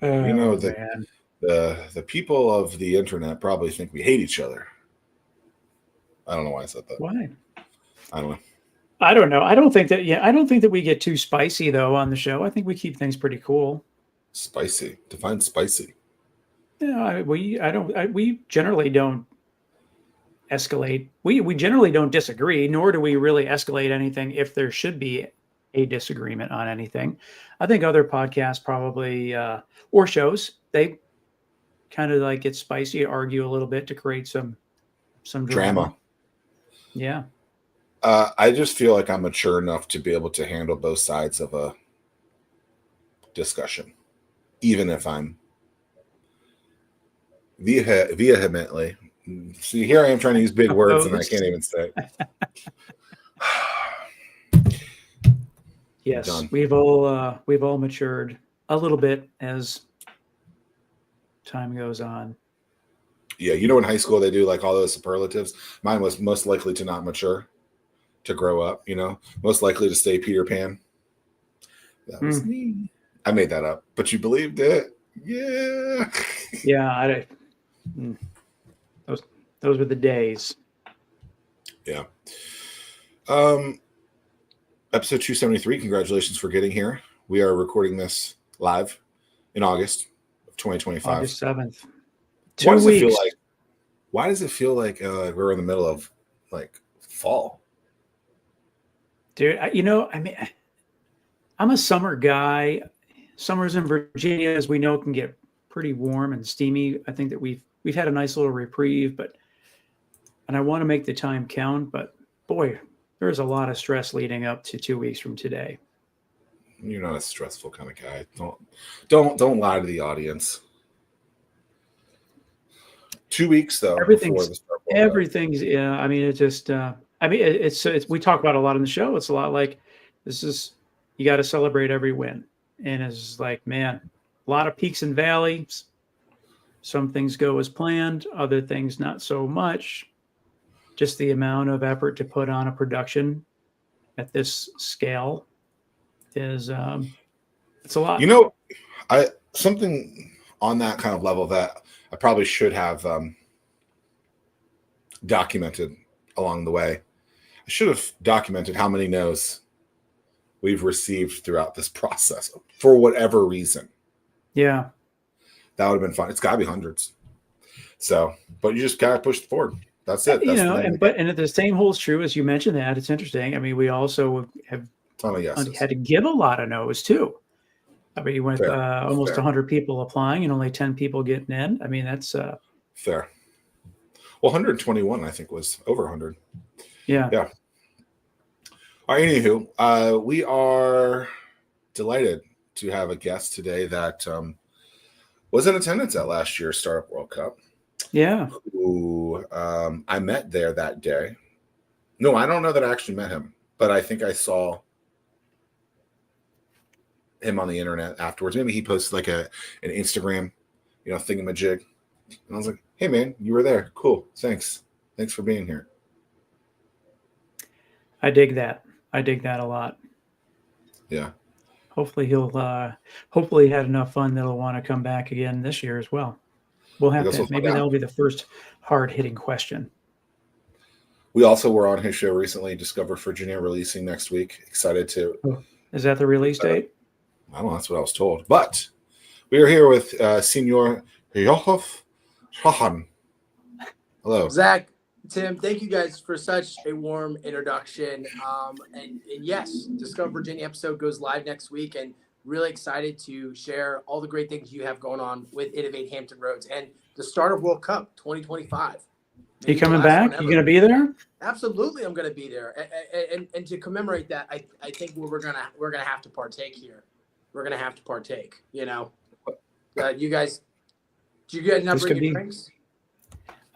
You know, Oh man, the people of the internet probably think we hate each other. I don't know why I said that. why? I don't know. I don't know. I don't think that. Yeah, I don't think that we get too spicy though on the show. I think we keep things pretty cool. Spicy. Define spicy. Yeah, we generally don't escalate. We generally don't disagree, nor do we really escalate anything if there should be a disagreement on anything. I think other podcasts probably or shows they kind of like get spicy, argue a little bit to create some drama. Drama. Yeah. I just feel like I'm mature enough to be able to handle both sides of a discussion, even if I'm vehemently. See, here I am trying to use big words and I can't Opposed. even say. Yes, Done. we've all matured a little bit as time goes on. Yeah, you know, in high school they do like all those superlatives. Mine was most likely to not mature, to grow up. You know, most likely to stay Peter Pan. That was Mm, me. I made that up, but you believed it. Yeah. yeah, mm, those those were the days. Yeah. Um, episode 273. Congratulations for getting here. We are recording this live in August of 2025. August 7th. What Two does it feel weeks. like? Why does it feel like we're in the middle of like fall? Dude, I mean, I'm a summer guy. Summers in Virginia, as we know, can get pretty warm and steamy. I think that we've had a nice little reprieve, but and I want to make the time count, but boy, there's a lot of stress leading up to 2 weeks from today. You're not a stressful kind of guy. Don't lie to the audience. 2 weeks though before Everything's the start World Cup. everything's yeah. I mean, it just I mean, it's we talk about a lot on the show. It's a lot like this is you got to celebrate every win, and it's like man, a lot of peaks and valleys. Some things go as planned, other things not so much. Just the amount of effort to put on a production at this scale is it's a You lot. know, I something on that kind of level that I probably should have documented along the way. I should have documented how many no's we've received throughout this process for whatever reason. Yeah. That would have been fun. It's got to be hundreds. So, but you just gotta push forward. That's it. You That's the know, name of and the game. the same holds true as you mentioned that. It's interesting. I mean, we also have Ton of yeses. had to give a lot of no's too. I mean, with Fair. almost Fair. 100 people applying and only 10 people getting in. I mean, that's Fair. Well, 121, I think, was over 100. yeah. Yeah. All right, anywho, we are delighted to have a guest today that was in attendance at last year's Startup World Cup, Yeah. who I met there that day. No, I don't know that I actually met him, but I think I saw him on the internet afterwards. Maybe he posted like an Instagram, thingamajig. And I was like, hey, man, you were there. Cool. Thanks. Thanks for being here. I dig that. I dig that a lot. Yeah. Hopefully hopefully he had enough fun that he'll want to come back again this year as well. We'll I have guess to we'll find maybe out. that'll be the first hard-hitting question. We also were on his show recently, Discover Virginia, releasing next week. Excited to. Oh, is that the release date? I don't know. That's what I was told. But we are here with Senior Trahan. Hello. Zach, Tim, thank you guys for such a warm introduction. And yes, Discover Virginia episode goes live next week, and really excited to share all the great things you have going on with Innovate Hampton Roads and the Startup World Cup 2025. You coming back? You gonna be there? Absolutely, I'm gonna be there, and to commemorate that, I think we're gonna have to partake here. We're gonna have to partake. You guys, do you guys not bring your drinks?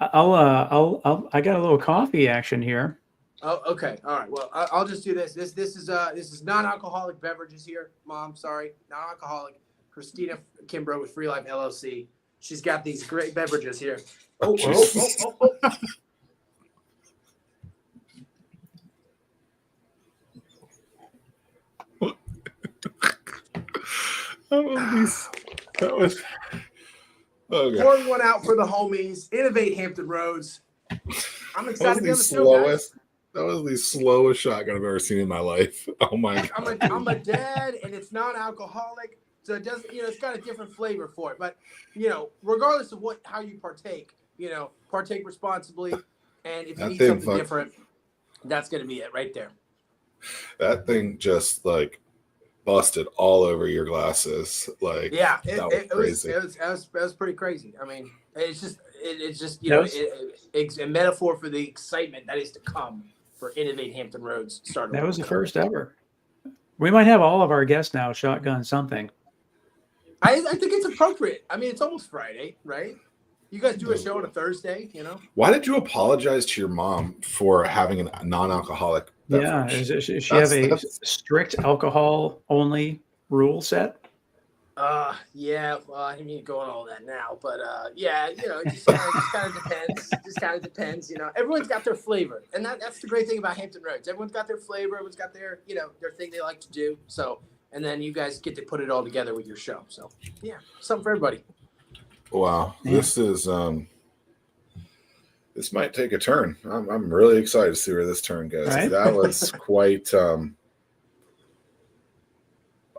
I got a little coffee action here. Oh, okay. All right. Well, I'll just do this. This is non-alcoholic beverages here. Mom, sorry, non-alcoholic. Christina Kimbrough with Free Life LLC. She's got these great beverages here. Oh. That was okay. Pouring one out for the homies. Innovate Hampton Roads. I'm excited to be on the show, guys. That was the slowest shotgun I've ever seen in my life. Oh my god! I'm a dad, and it's non-alcoholic, so it doesn't. It's got a different flavor for it. But regardless of how you partake, partake responsibly, and if you need something different, that's going to be it right there. That thing just like busted all over your glasses. Like it was pretty crazy. I mean, it's just it's a metaphor for the excitement that is to come for Innovate Hampton Roads. That was the first ever. We might have all of our guests now shotgun something. I think it's appropriate. I mean, it's almost Friday, right? You guys do a show on a Thursday, Why did you apologize to your mom for having a non-alcoholic beverage? Yeah, does she have a strict alcohol-only rule set? Yeah. Well, I mean, going all that now, but yeah, it just kind of depends. Just kind of depends. Everyone's got their flavor, and that's the great thing about Hampton Roads. Everyone's got their flavor. Everyone's got their their thing they like to do. So, and then you guys get to put it all together with your show. So, yeah, something for everybody. Wow, this is this might take a turn. I'm really excited to see where this turn goes. Right? That was quite.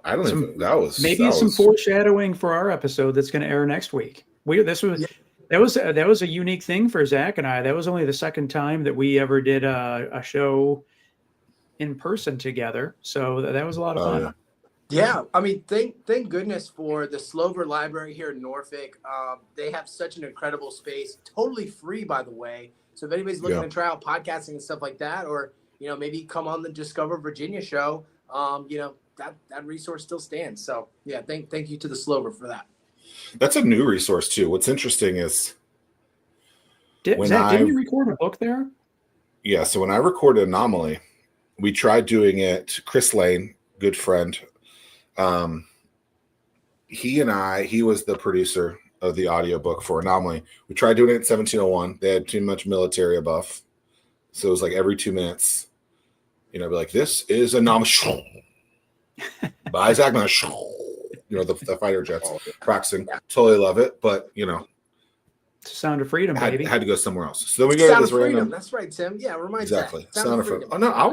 I don't think that was maybe some foreshadowing for our episode that's going to air next week. That was a unique thing for Zach and I. That was only the second time that we ever did a show in person together. So that was a lot of fun. Yeah, I mean, thank goodness for the Slover Library here in Norfolk. They have such an incredible space, totally free, by the way. So if anybody's looking to try out podcasting and stuff like that, or maybe come on the Discover Virginia show, that resource still stands. So yeah, thank you to the Slover for that. That's a new resource too. What's interesting is didn't you record a book there? Yeah, so when I recorded Anomaly, we tried doing it. Chris Lane, good friend. He was the producer of the audiobook for Anomaly. We tried doing it at 1701. They had too much military buff. So it was like every 2 minutes, be like, this is Anomaly. By Zach, the fighter jets practicing. Totally love it, but Sound of Freedom, baby. Had to go somewhere else. So then we go to this random. That's right, Tim. Yeah, reminds exactly. Sound of Freedom. Oh no, I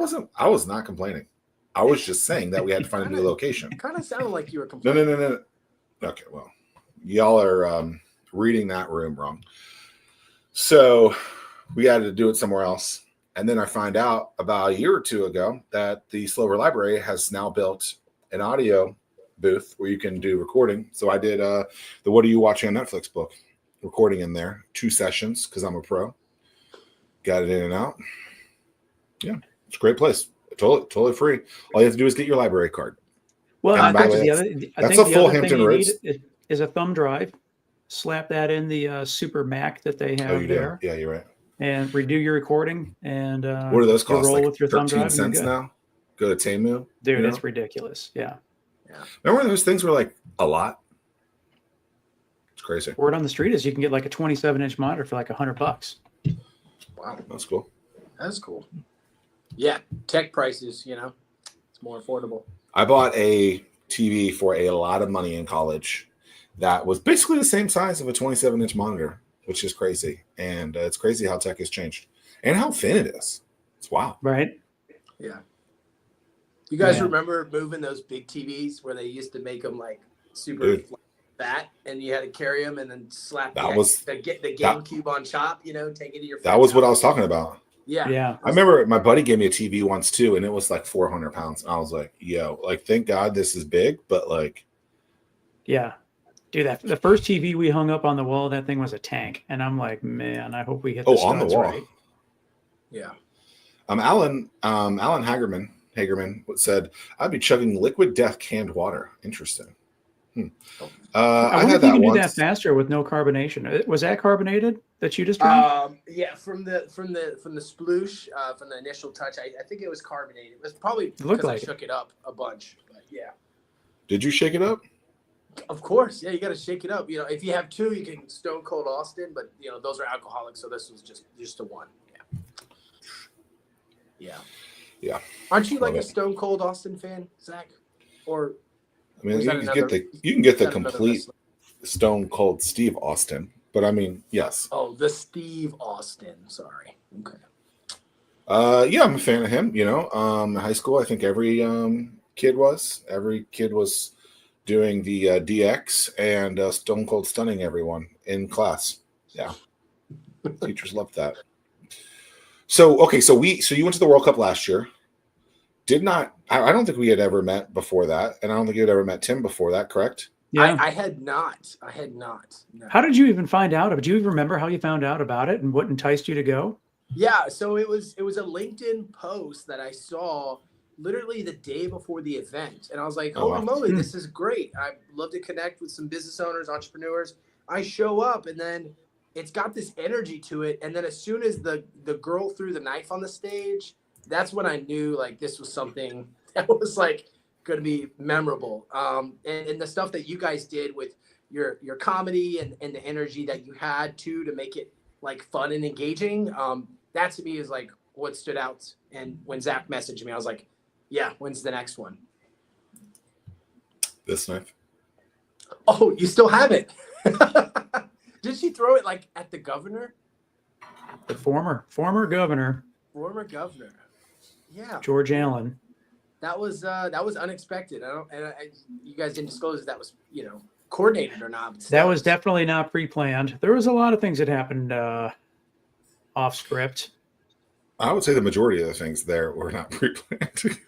was not complaining. I was just saying that we had to find a new location. Kind of sounded like you were complaining. No. Okay, well, y'all are reading that room wrong. So we had to do it somewhere else. And then I find out about a year or two ago that the Slover Library has now built an audio booth where you can do recording. So I did the What Are You Watching on Netflix book, recording in there, 2 sessions because I'm a pro. Got it in and out. Yeah, it's a great place. Totally free. All you have to do is get your library card. Well, I think that's a full Hampton Roads. Is a thumb drive. Slap that in the Super Mac that they have there. Yeah, you're right. And redo your recording. And what do those cost? Roll like with your thumb drive. 13 cents now. Go to Temu. Dude, it's ridiculous. Yeah. Remember when those things were like a lot? It's crazy. Word on the street is you can get like a 27-inch monitor for like $100. Wow, that's cool. That's cool. Yeah, tech prices, it's more affordable. I bought a TV for a lot of money in college that was basically the same size of a 27-inch monitor, which is crazy. And it's crazy how tech has changed and how thin it is. It's wild. Right? Yeah. You guys remember moving those big TVs where they used to make them like super fat and you had to carry them and then slap the GameCube on top, take it to your That was what I was talking about. Yeah. I remember my buddy gave me a TV once too, and it was like 400 pounds. I was like, yo, thank God this is big, but like. Yeah. Dude, the first TV we hung up on the wall, that thing was a tank. And I'm like, man, I hope we hit the studs on the wall. Right. Yeah. Alan Hagerman said, I'd be chugging liquid death canned water. Interesting. I wonder if you can do that faster with no carbonation. Was that carbonated that you just drank? Yeah, from the sploosh, from the initial touch, I think it was carbonated. It was probably because I shook it up a bunch. But yeah. Did you shake it up? Of course, yeah. You got to shake it up. If you have 2, you can Stone Cold Austin, but those are alcoholic, so this was just a 1. Yeah. Aren't you like a Stone Cold Austin fan, Zach? Or I mean, you can get the complete Stone Cold Steve Austin, but I mean, yes. Oh, the Steve Austin. Sorry. Okay. Yeah, I'm a fan of him. You know, in high school, I think every kid was doing the DX and Stone Cold Stunning everyone in class. Yeah, teachers loved that. So okay, so you went to the World Cup last year. I don't think we had ever met before that, and I don't think you had ever met Tim before that. Correct? Yeah. I had not. I had not. No. How did you even find out? Do you even remember how you found out about it and what enticed you to go? Yeah, so it was a LinkedIn post that I saw literally the day before the event, and I was like, Oh, "Holy wow. moly, this is great! I'd love to connect with some business owners, entrepreneurs." I show up, and then it's got this energy to it, and then as soon as the girl threw the knife on the stage, that's when I knew like this was something that was like going to be memorable. And the stuff that you guys did with your comedy and the energy that you had to make it like fun and engaging. That to me is like what stood out. And when Zach messaged me, I was like, yeah, when's the next one? This knife. Oh, you still have it. Did she throw it like at the governor? The former governor, Former governor. Yeah. George Allen. That was unexpected. You guys didn't disclose if that was, coordinated or not. That was definitely not pre-planned. There was a lot of things that happened off script. I would say the majority of the things there were not pre-planned.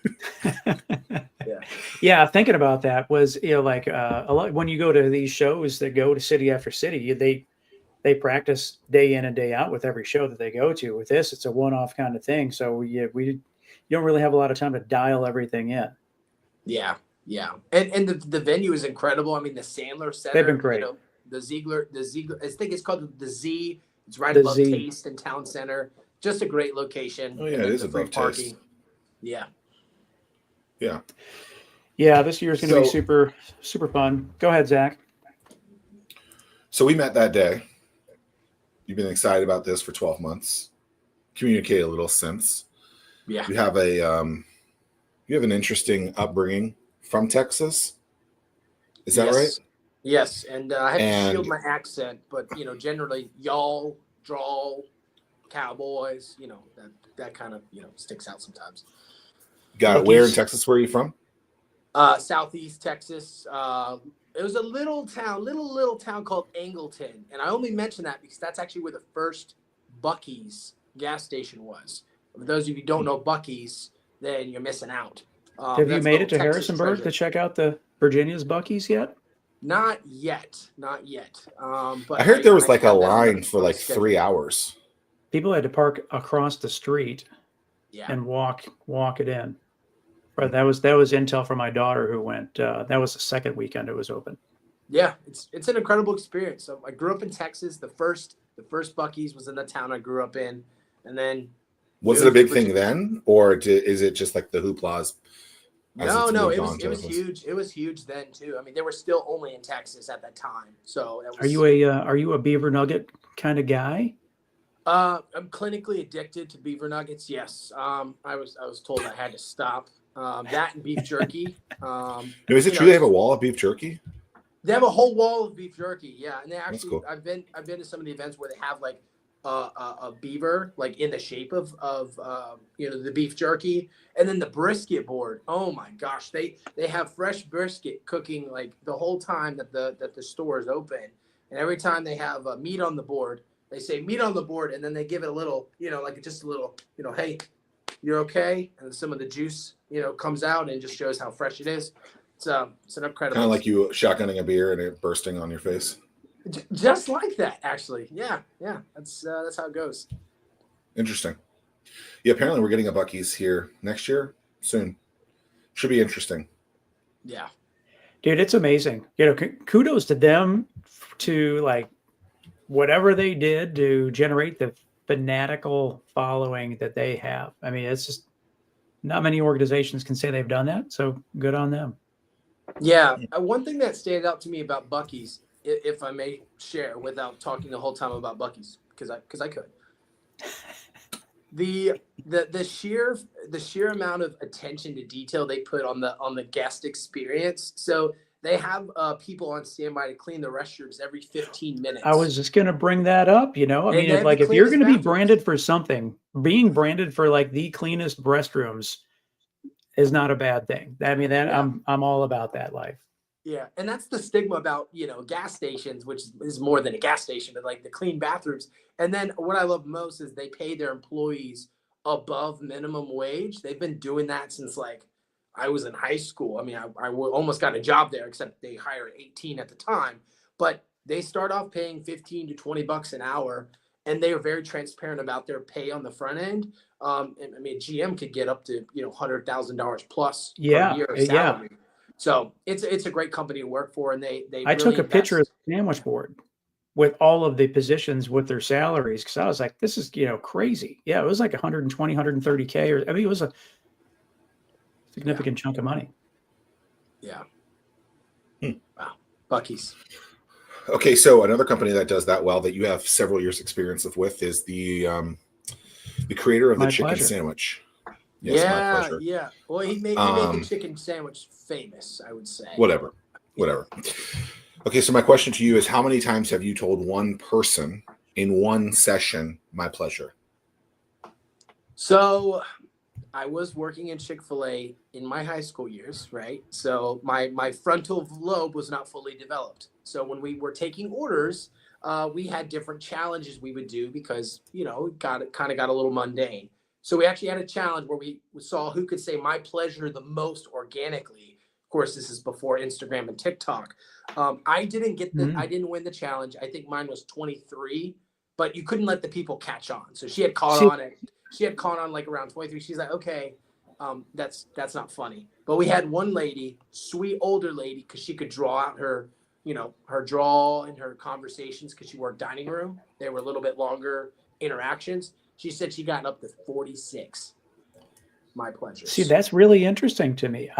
Yeah, thinking about that was like a lot when you go to these shows that go to city after city, they practice day in and day out with every show that they go to. With this, it's a one-off kind of thing. So you don't really have a lot of time to dial everything in. Yeah. And the venue is incredible. I mean, the Sandler Center. They've been great. The Ziegler, I think it's called the Z. It's right above Taste and Town Center. Just a great location. Oh yeah, it is above Taste. Yeah. Yeah, this year is going to be super, super fun. Go ahead, Zach. So we met that day. You've been excited about this for 12 months. Communicate a little since. Yeah. You have an interesting upbringing from Texas. Is that right? Yes, and I have to shield my accent, but generally y'all, drawl, cowboys, that kind of sticks out sometimes. Got it. Where in Texas were you from? Southeast Texas. It was a little town called Angleton, and I only mention that because that's actually where the first Buc-ee's gas station was. For those of you who don't know Buc-ee's, then you're missing out. Have you made it to Harrisonburg to check out the Virginia's Buc-ee's yet? Not yet. But I heard there was like a line for like 3 hours. People had to park across the street and walk it in. But that was intel from my daughter who went. That was the second weekend it was open. Yeah, it's an incredible experience. So I grew up in Texas. The first Buc-ee's was in the town I grew up in, and then was it a big thing then, or is it just like the hooplas? No, it was huge. It was huge then too. I mean, they were still only in Texas at that time. So are you a beaver nugget kind of guy? I'm clinically addicted to beaver nuggets. Yes. I was told I had to stop. That and beef jerky. Is it true they have a wall of beef jerky? They have a whole wall of beef jerky. Yeah, and they actually cool. I've been to some of the events where they have like a beaver like in the shape of the beef jerky, and then the brisket board. Oh my gosh, they have fresh brisket cooking like the whole time that the store is open, and every time they have meat on the board, they say meat on the board, and then they give it a little like just a little hey, you're okay, and some of the juice comes out and just shows how fresh it is. It's an incredible. Kind of like you shotgunning a beer and it bursting on your face. Just like that, actually. Yeah. That's how it goes. Interesting. Yeah, apparently we're getting a Buc-ee's here next year soon. Should be interesting. Yeah. Dude, it's amazing. Kudos to them to like whatever they did to generate the fanatical following that they have. I mean, it's just not many organizations can say they've done that. So good on them. Yeah. One thing that stands out to me about Buc-ee's, if I may share without talking the whole time about Buc-ee's, because I could. The sheer amount of attention to detail they put on the guest experience. So they have people on standby to clean the restrooms every 15 minutes. I was just going to bring that up. You know, I And mean, they have the if you're cleanest going to be bathrooms. branded for something, being branded for like the cleanest restrooms is not a bad thing. I mean, that Yeah. I'm all about that life. Yeah, and that's the stigma about, you know, gas stations, which is more than a gas station, but like the clean bathrooms. And then what I love most is they pay their employees above minimum wage. They've been doing that since like I was in high school. I mean, I almost got a job there, except they hired 18 at the time. But they start off paying 15 to 20 bucks an hour, and they are very transparent about their pay on the front end. And I mean, GM could get up to, you know, $100,000 plus per Yeah, year yeah. salary. So it's a great company to work for, and they I really took a picture of invest. the sandwich board with all of the positions with their salaries because I was like, this is, you know, crazy. Yeah, it was like 120, 130K, or I mean, it was a significant chunk of money. Yeah. Wow. Bucky's. Okay, so another company that does that well that you have several years experience with is the creator of the My chicken pleasure. sandwich. Yes, my Yeah, pleasure. yeah. Well, he made the chicken sandwich famous, I would say. Whatever. Okay, so my question to you is, how many times have you told one person in one session, my pleasure? So I was working in Chick-fil-A in my high school years, right? So my frontal lobe was not fully developed. So when we were taking orders, we had different challenges we would do because, you know, it got a little mundane. So we actually had a challenge where we saw who could say my pleasure the most organically. Of course, this is before Instagram and TikTok. I didn't win the challenge. I think mine was 23, but you couldn't let the people catch on. So she had caught on it. She had caught on like around 23. She's like, okay, that's not funny. But we had one lady, sweet older lady, because she could draw out her, you know, her draw and her conversations because she worked dining room. They were a little bit longer interactions. She said she got up to 46. My pleasure. See, that's really interesting to me.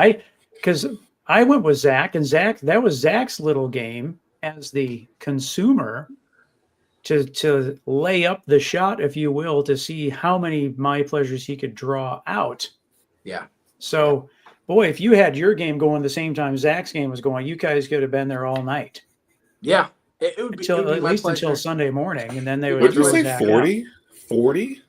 Because I went with Zach, and that was Zach's little game as the consumer to lay up the shot, if you will, to see how many my pleasures he could draw out. Yeah. So, boy, if you had your game going the same time Zach's game was going, you guys could have been there all night. Yeah. It would be At least my pleasure. until Sunday morning, and then they What would What did you throw say, Zach 40? 40?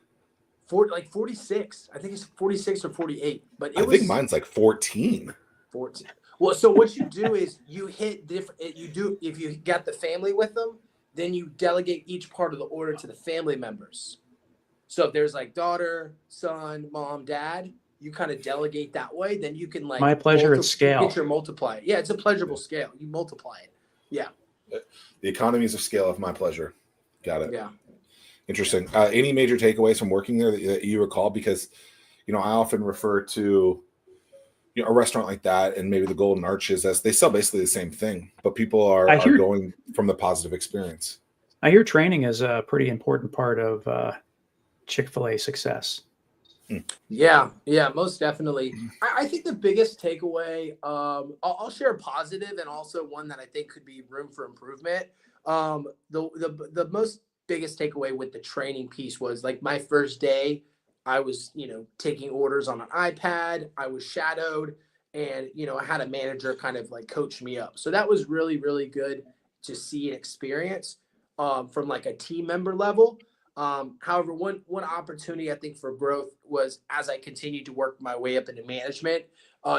Like 46. I think it's 46 or 48. But I think mine's like 14. 14. Well, so what you do is you hit different. You do, if you got the family with them, then you delegate each part of the order to the family members. So if there's like daughter, son, mom, dad, you kind of delegate that way. Then you can like My pleasure at scale. Get your multiply. Yeah, it's a pleasurable scale. You multiply it. Yeah. The economies of scale of my pleasure. Got it. Yeah. Interesting. Any major takeaways from working there that you recall? Because, you know, I often refer to, you know, a restaurant like that and maybe the Golden Arches as they sell basically the same thing, but people are going from the positive experience. I hear training is a pretty important part of Chick-fil-A success. Yeah, most definitely. I think the biggest takeaway, I'll share a positive and also one that I think could be room for improvement. The most biggest takeaway with the training piece was like my first day, I was, you know, taking orders on an iPad. I was shadowed, and, you know, I had a manager kind of like coach me up. So that was really, really good to see and experience from like a team member level. However, one opportunity I think for growth was as I continued to work my way up into management,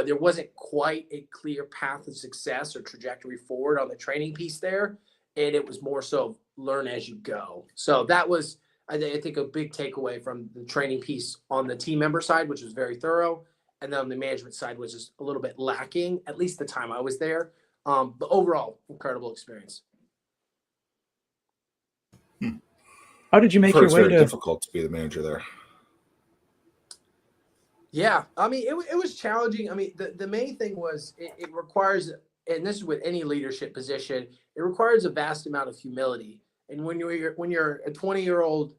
there wasn't quite a clear path of success or trajectory forward on the training piece there. And it was more so learn as you go. So that was, I think, a big takeaway from the training piece on the team member side, which was very thorough. And then on the management side was just a little bit lacking, at least the time I was there. But overall, incredible experience. How did you make your way very to? Difficult to be the manager there. Yeah, I mean, it was challenging. I mean, the main thing was it requires, and this is with any leadership position, it requires a vast amount of humility. And when you're a 20-year-old,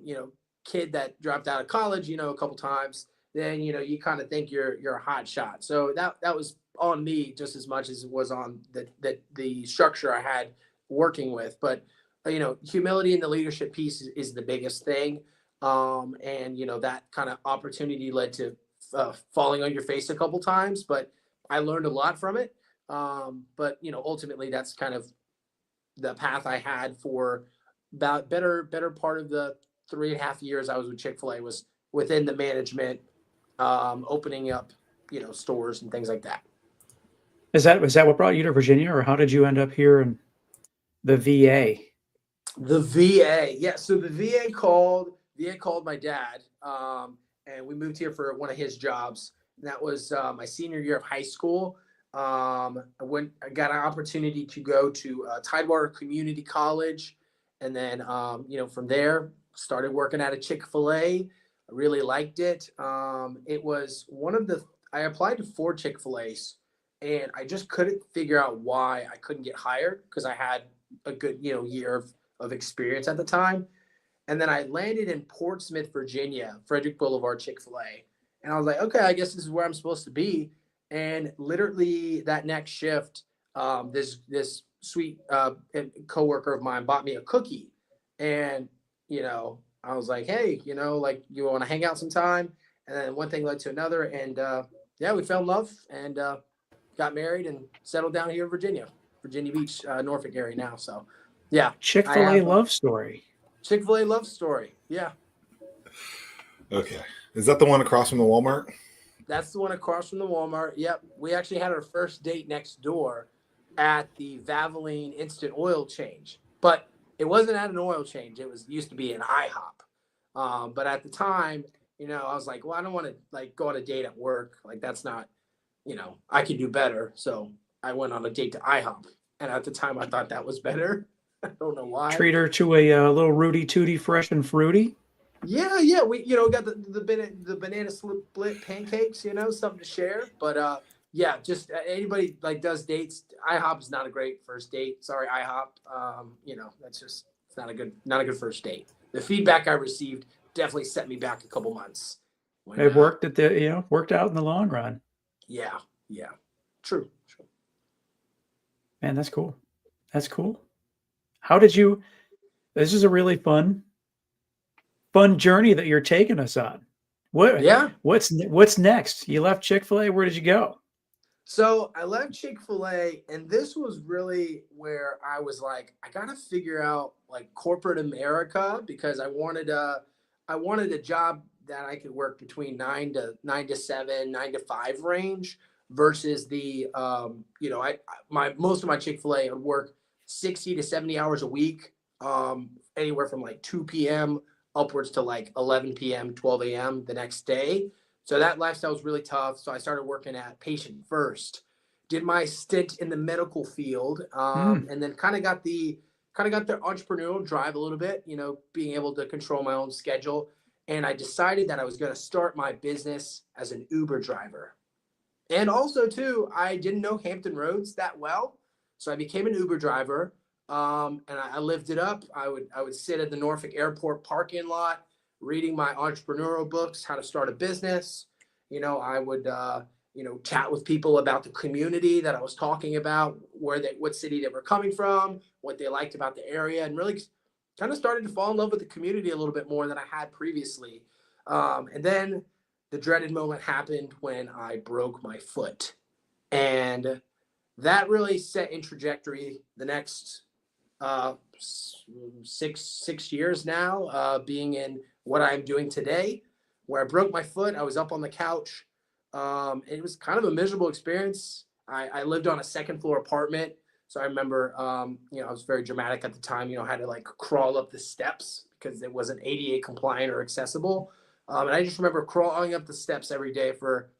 you know, kid that dropped out of college, you know, a couple times, then, you know, you kind of think you're a hot shot. So that was on me just as much as it was on the structure I had working with. But, you know, humility in the leadership piece is the biggest thing. And, you know, that kind of opportunity led to falling on your face a couple times, but I learned a lot from it. But ultimately that's kind of the path I had for about better part of the 3.5 years I was with Chick-fil-A was within the management, opening up, stores and things like that. Is that what brought you to Virginia, or how did you end up here in the VA? The VA, yeah. So the VA called my dad, and we moved here for one of his jobs. And that was my senior year of high school. I got an opportunity to go to Tidewater Community College, and then from there started working at a Chick-fil-A. I really liked it. It was I applied to 4 Chick-fil-A's, and I just couldn't figure out why I couldn't get hired because I had a good year of experience at the time. And then I landed in Portsmouth, Virginia, Frederick Boulevard Chick-fil-A. And I was like, okay, I guess this is where I'm supposed to be. And literally that next shift, this sweet coworker of mine bought me a cookie. And, I was like, hey, like, you want to hang out sometime? And then one thing led to another. And yeah, we fell in love and got married and settled down here in Virginia Beach, Norfolk area now. So yeah, I Chick-fil-A have love story. Chick-fil-A love story. Yeah. Okay. Is that the one across from the Walmart? That's the one across from the Walmart. Yep. We actually had our first date next door at the Valvoline instant oil change, but it wasn't at an oil change. It used to be an IHOP. But at the time, I was like, well, I don't want to like go on a date at work. Like that's not, I could do better. So I went on a date to IHOP. And at the time I thought that was better. I don't know why. Treat her to a little Rudy Tooty fresh and fruity. Yeah. We, got the banana split pancakes, something to share. But yeah, just anybody like does dates. IHOP is not a great first date. Sorry, IHOP. That's just it's not a good first date. The feedback I received definitely set me back a couple months. It worked worked out in the long run. Yeah. True. Man, that's cool. That's cool. How did you? This is a really fun journey that you're taking us on. What's next? You left Chick-fil-A. Where did you go? So I left Chick-fil-A, and this was really where I was like, I gotta figure out like corporate America because I wanted a job that I could work between 9 to 7, 9 to 5 range versus the most of my Chick-fil-A would work 60 to 70 hours a week, anywhere from like 2 p.m. upwards to like 11 p.m., 12 a.m. the next day. So that lifestyle was really tough. So I started working at Patient First, did my stint in the medical field, and then kind of got the entrepreneurial drive a little bit, being able to control my own schedule. And I decided that I was going to start my business as an Uber driver. And also too, I didn't know Hampton Roads that well. So I became an Uber driver. And I lived it up. I would sit at the Norfolk Airport parking lot, reading my entrepreneurial books, how to start a business. I would, chat with people about the community that I was talking about, what city they were coming from, what they liked about the area, and really kind of started to fall in love with the community a little bit more than I had previously. And then the dreaded moment happened when I broke my foot. And that really set in trajectory the next 6 years now, being in what I'm doing today, where I broke my foot. I was up on the couch. It was kind of a miserable experience. I lived on a second floor apartment. So I remember, I was very dramatic at the time, I had to like crawl up the steps because it wasn't ADA compliant or accessible. And I just remember crawling up the steps every day for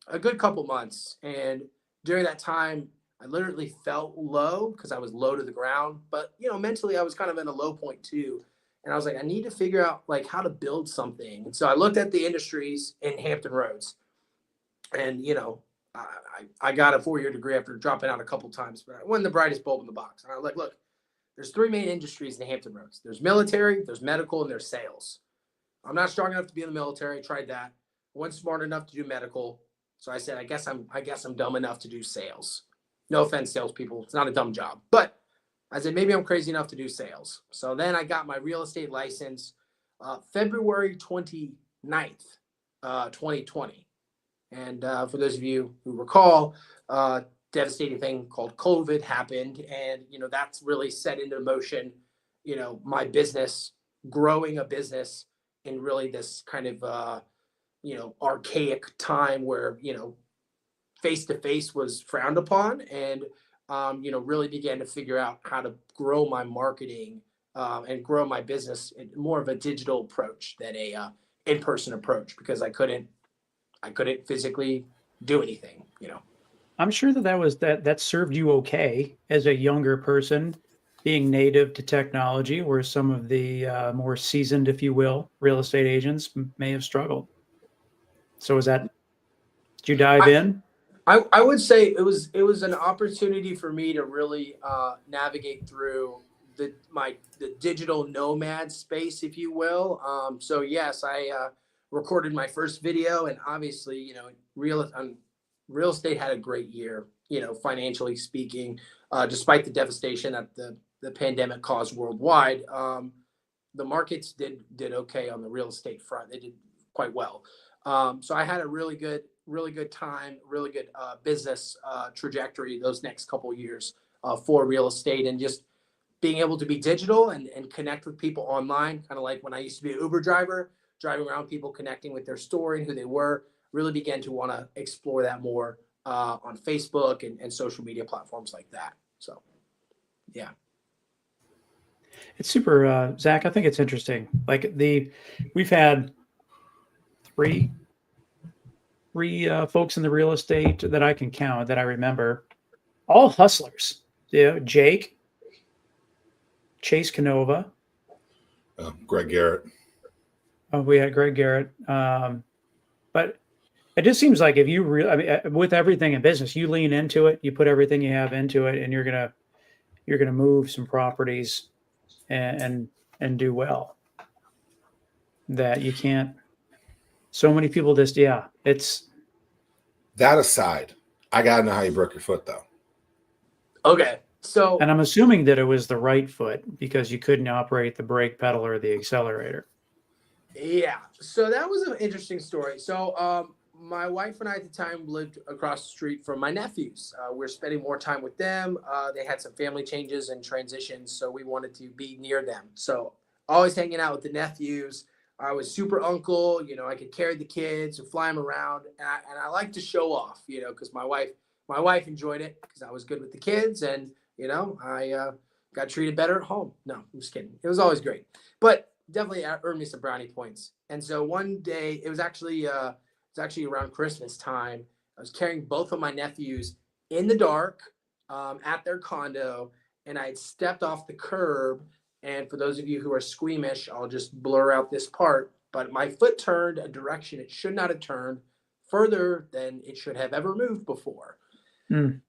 a good couple months. And during that time, I literally felt low because I was low to the ground, but mentally I was kind of in a low point too. And I was like, I need to figure out like how to build something. And so I looked at the industries in Hampton Roads, and I got a 4-year degree after dropping out a couple times, but I wasn't the brightest bulb in the box. And I was like, look, there's 3 main industries in Hampton Roads. There's military, there's medical, and there's sales. I'm not strong enough to be in the military. I tried that. I wasn't smart enough to do medical. So I said, I guess I'm dumb enough to do sales. No offense, salespeople. It's not a dumb job. But I said, maybe I'm crazy enough to do sales. So then I got my real estate license February 29th, 2020. And for those of you who recall, devastating thing called COVID happened. And, that's really set into motion, my business, growing a business in really this kind of, archaic time where, face to face was frowned upon, and, really began to figure out how to grow my marketing and grow my business in more of a digital approach than a in-person approach, because I couldn't physically do anything. I'm sure that served you okay as a younger person, being native to technology, where some of the more seasoned, if you will, real estate agents may have struggled. So did you dive in? I would say it was an opportunity for me to really navigate through the digital nomad space, if you will. So yes, I recorded my first video, and obviously, real estate had a great year, financially speaking, despite the devastation that the pandemic caused worldwide. The markets did okay on the real estate front. They did quite well. So I had a really good time, really good business trajectory those next couple of years for real estate, and just being able to be digital and connect with people online, kind of like when I used to be an Uber driver, driving around, people connecting with their story and who they were. Really began to want to explore that more on Facebook and social media platforms like that. So, yeah. It's super, Zach. I think it's interesting. Like we've had three folks in the real estate that I can count, that I remember, all hustlers. Jake, Chase Canova, Greg Garrett. we had Greg Garrett. But it just seems like if you with everything in business, you lean into it, you put everything you have into it, and you're gonna move some properties and do well. That you can't. So many people it's. That aside, I gotta know how you broke your foot, though. Okay. So, And I'm assuming that it was the right foot, because you couldn't operate the brake pedal or the accelerator. yeah. So that was an interesting story. So, my wife and I at the time lived across the street from my nephews. We were spending more time with them. They had some family changes and transitions, so we wanted to be near them. So always hanging out with the nephews. I was super uncle. I could carry the kids and fly them around, and I like to show off. Because my wife enjoyed it because I was good with the kids, and I got treated better at home. No, I'm just kidding. It was always great, but definitely earned me some brownie points. And so one day, it was actually around Christmas time. I was carrying both of my nephews in the dark at their condo, and I had stepped off the curb. And for those of you who are squeamish, I'll just blur out this part. But my foot turned a direction it should not have turned, further than it should have ever moved before. Mm.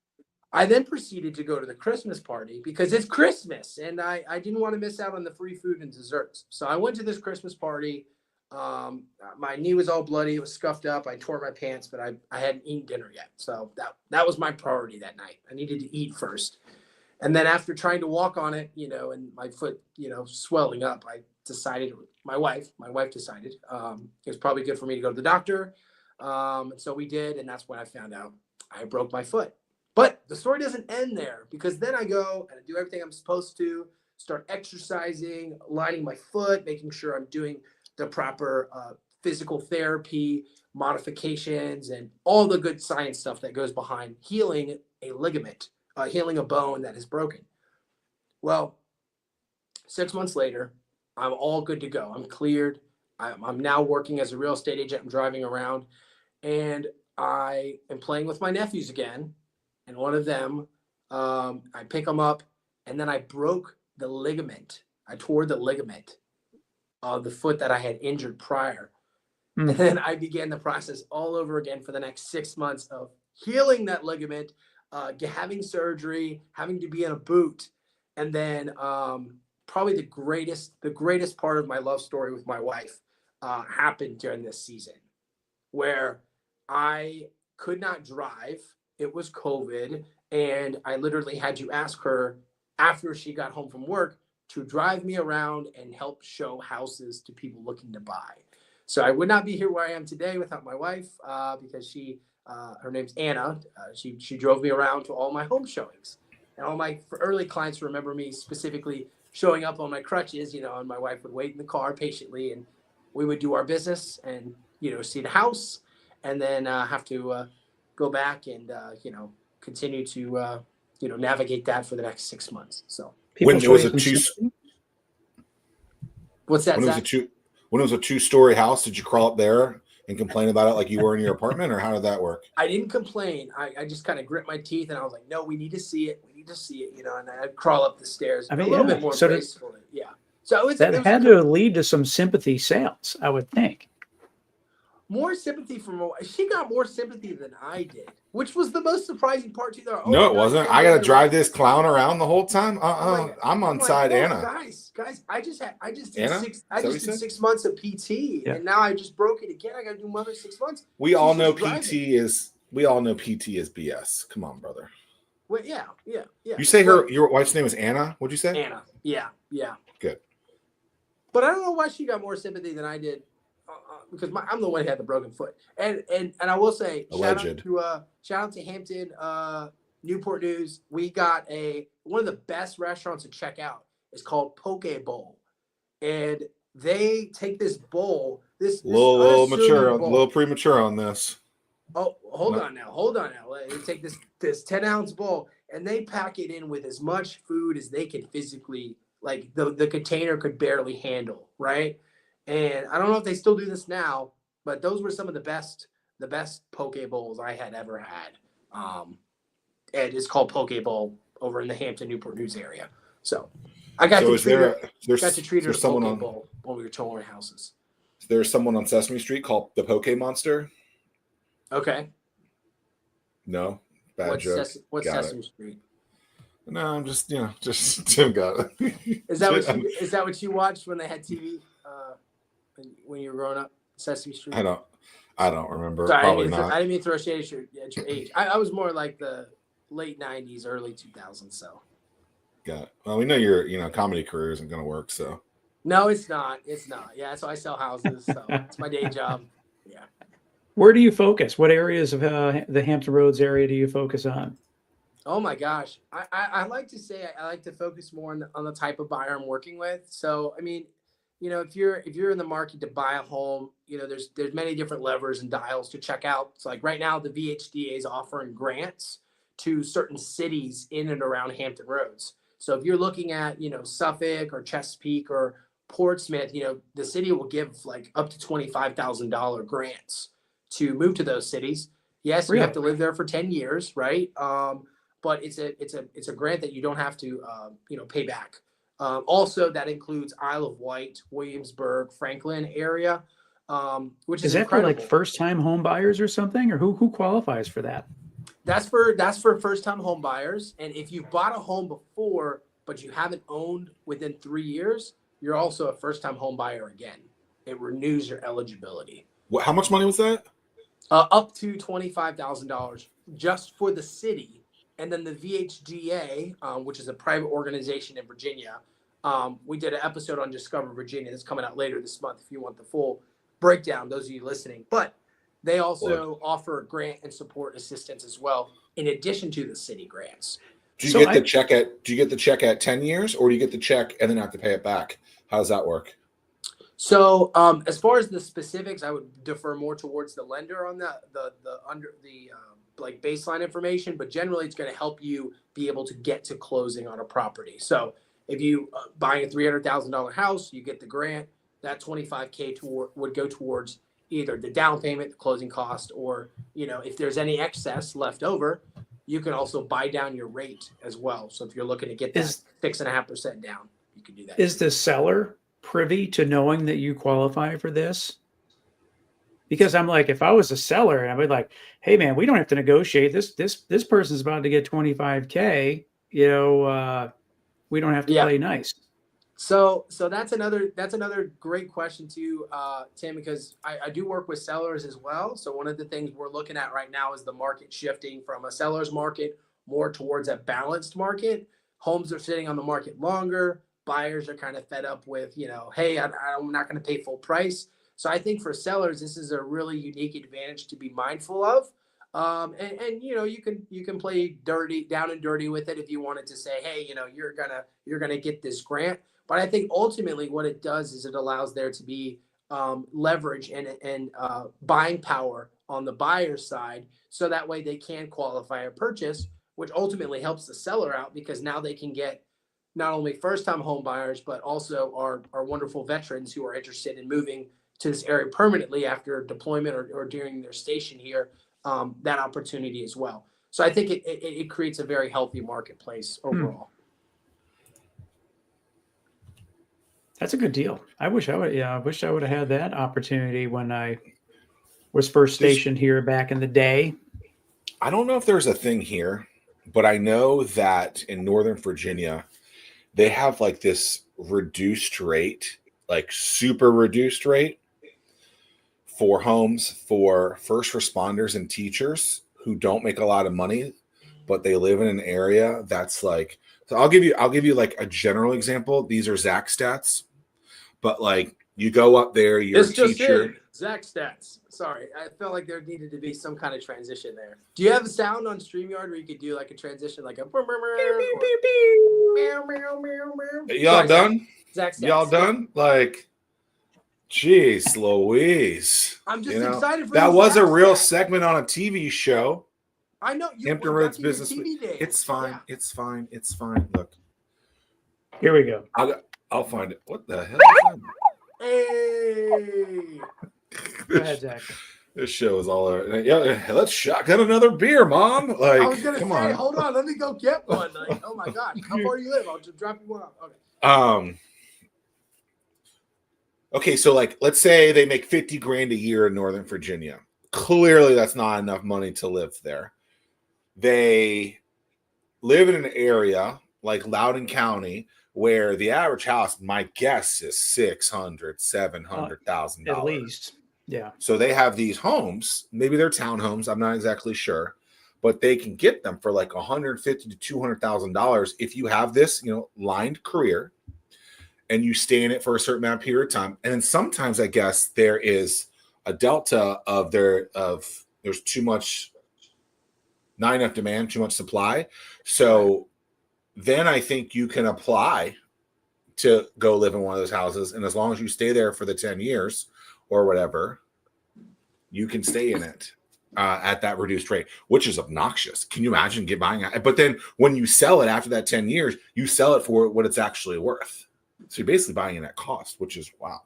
I then proceeded to go to the Christmas party because it's Christmas, and I didn't want to miss out on the free food and desserts. So I went to this Christmas party. My knee was all bloody. It was scuffed up. I tore my pants, but I hadn't eaten dinner yet. So that was my priority that night. I needed to eat first. And then after trying to walk on it, and my foot, swelling up, my wife decided it was probably good for me to go to the doctor. So we did. And that's when I found out I broke my foot. But the story doesn't end there, because then I go and I do everything I'm supposed to, start exercising, lining my foot, making sure I'm doing the proper physical therapy, modifications, and all the good science stuff that goes behind healing a ligament, healing a bone that is broken. Well, 6 months later, I'm all good to go. I'm cleared. I'm now working as a real estate agent. I'm driving around, and I am playing with my nephews again. And one of them, I pick them up, and then I broke the ligament. I tore the ligament of the foot that I had injured prior. And then I began the process all over again for the next 6 months of healing that ligament, having surgery, having to be in a boot. And then probably the greatest part of my love story with my wife happened during this season, where I could not drive. It was COVID, and I literally had to ask her after she got home from work to drive me around and help show houses to people looking to buy. So I would not be here where I am today without my wife, because she her name's Anna. She drove me around to all my home showings, and all my early clients remember me specifically showing up on my crutches, and my wife would wait in the car patiently, and we would do our business and see the house, and then have to go back and continue to navigate that for the next 6 months. So People When it show was you a some two, sympathy? what's that, when it was a Zach? two, when it was a 2-story house, did you crawl up there and complain about it like you were in your apartment, or how did that work? I didn't complain. I just kind of grit my teeth and I was like, no, we need to see it. We need to see it, and I'd crawl up the stairs I mean, a little yeah. bit more So gracefully. Yeah. So it that was had to lead to some sympathy sales, I would think. more sympathy from she got more sympathy than I did, which was the most surprising part too. Oh No, my it God, wasn't. you I guys got to are drive like- this clown around the whole time. I'm I'm on like, side whoa, Anna. guys, I just did Anna? I just did 6 months of PT, Yeah. and now I just broke it again. I got to do another 6 months. We all She's know just driving. We all know PT is BS. Come on, brother. Well, yeah. You say your wife's name is Anna? What'd you say? Anna. Yeah. Good. But I don't know why she got more sympathy than I did, because I'm the one who had the broken foot. And I will say, Alleged. shout out to Hampton, Newport News. We got one of the best restaurants to check out. It's called Poke Bowl, and they take this bowl, this Little mature, a bowl. little premature on this. Oh, hold on now. They take this 10-ounce bowl and they pack it in with as much food as they can physically, like the container could barely handle, right? And I don't know if they still do this now, but those were some of the best poke bowls I had ever had. And it's called Poke Bowl over in the Hampton Newport News area. So I got to treat her. Got to treat her to Poke Bowl when we were touring houses. There's someone on Sesame Street called the Poke Monster. Okay. No, bad joke. What's Got Sesame it. Street? No, I'm just Tim got it. Is that what you watched when they had TV when you were growing up? Sesame Street. I don't remember. Sorry, Probably not. I didn't mean to throw shade at your age. I was more like the late '90s, early 2000s. So. Got it. Well, we know your comedy career isn't going to work. So. No, it's not. Yeah, so I sell houses. So it's my day job. Yeah. Where do you focus? What areas of the Hampton Roads area do you focus on? Oh my gosh, I like to say I like to focus more on the type of buyer I'm working with. So I mean, if you're in the market to buy a home, there's many different levers and dials to check out. So like right now, the VHDA is offering grants to certain cities in and around Hampton Roads. So if you're looking at Suffolk or Chesapeake or Portsmouth, the city will give like up to $25,000 grants to move to those cities. Yes, you have to live there for 10 years, right? But it's a grant that you don't have to pay back. Also, that includes Isle of Wight, Williamsburg, Franklin area, which is incredible. That for like first-time home buyers or something, or who qualifies for that? That's for first-time home buyers, and if you've bought a home before but you haven't owned within 3 years, you're also a first-time home buyer again. It renews your eligibility. How much money was that? Up to $25,000 just for the city. And then the VHGA, which is a private organization in Virginia, we did an episode on Discover Virginia that's coming out later this month if you want the full breakdown, those of you listening. But they also offer grant and support assistance as well, in addition to the city grants. Do you get the check at 10 years, or do you get the check and then have to pay it back? How does that work? So as far as the specifics, I would defer more towards the lender on the like baseline information, but generally it's going to help you be able to get to closing on a property. So if you buying a $300,000 house, you get the grant, that $25K would go towards either the down payment, the closing cost, or if there's any excess left over, you can also buy down your rate as well. So if you're looking to get that 6.5% down, you can do that. Is the seller privy to knowing that you qualify for this? Because I'm like, if I was a seller and I'd be like, hey man, we don't have to negotiate this person's about to get 25K, we don't have to play nice. So that's another great question too, Tim, because I do work with sellers as well. So one of the things we're looking at right now is the market shifting from a seller's market more towards a balanced market. Homes are sitting on the market longer. Buyers are kind of fed up with, hey, I'm not going to pay full price. So I think for sellers, this is a really unique advantage to be mindful of. And you can play down and dirty with it if you wanted to say, hey, you're gonna get this grant. But I think ultimately what it does is it allows there to be leverage and buying power on the buyer's side, so that way they can qualify a purchase, which ultimately helps the seller out because now they can get not only first-time home buyers, but also our wonderful veterans who are interested in moving to this area permanently after deployment or during their station here, that opportunity as well. So I think it creates a very healthy marketplace overall. That's a good deal. I wish I would have had that opportunity when I was first stationed here back in the day. I don't know if there's a thing here, but I know that in Northern Virginia, they have like this reduced rate, like super reduced rate for homes for first responders and teachers who don't make a lot of money, but they live in an area that's like, so I'll give you like a general example. These are Zach stats, but like you go up there, you're a teacher. Zach stats. Sorry, I felt like there needed to be some kind of transition there. Do you have a sound on StreamYard where you could do like a transition, like a Y'all done? Zach stats. Y'all done? Like, jeez, Louise. I'm just excited for that. these Was a Zach real stats. segment on a TV show. I know. Hampton Roads business. TV days. It's fine. Yeah. It's fine. It's fine. Look. Here we go. I'll find it. What the hell is that? Hey. Go ahead, Zach. This show is all over. Yeah, let's shotgun another beer, Mom. Like, I was gonna come say, on. hold on, let me go get one. Like, oh my God, how far do you live? I'll just drop you one off. Okay. Okay, so like, let's say they make $50,000 a year in Northern Virginia. Clearly, that's not enough money to live there. They live in an area like Loudoun County, where the average house, my guess, is $600,000-$700,000 at least. Yeah. So they have these homes, maybe they're townhomes, I'm not exactly sure, but they can get them for like $150,000 to $200,000 if you have this, lined career and you stay in it for a certain amount of period of time. And then sometimes I guess there is a delta of there's too much, not enough demand, too much supply. So then I think you can apply to go live in one of those houses. And as long as you stay there for the 10 years or whatever, you can stay in it at that reduced rate, which is obnoxious. Can you imagine buying it? But then when you sell it after that 10 years, you sell it for what it's actually worth. So you're basically buying it at cost, which is wow.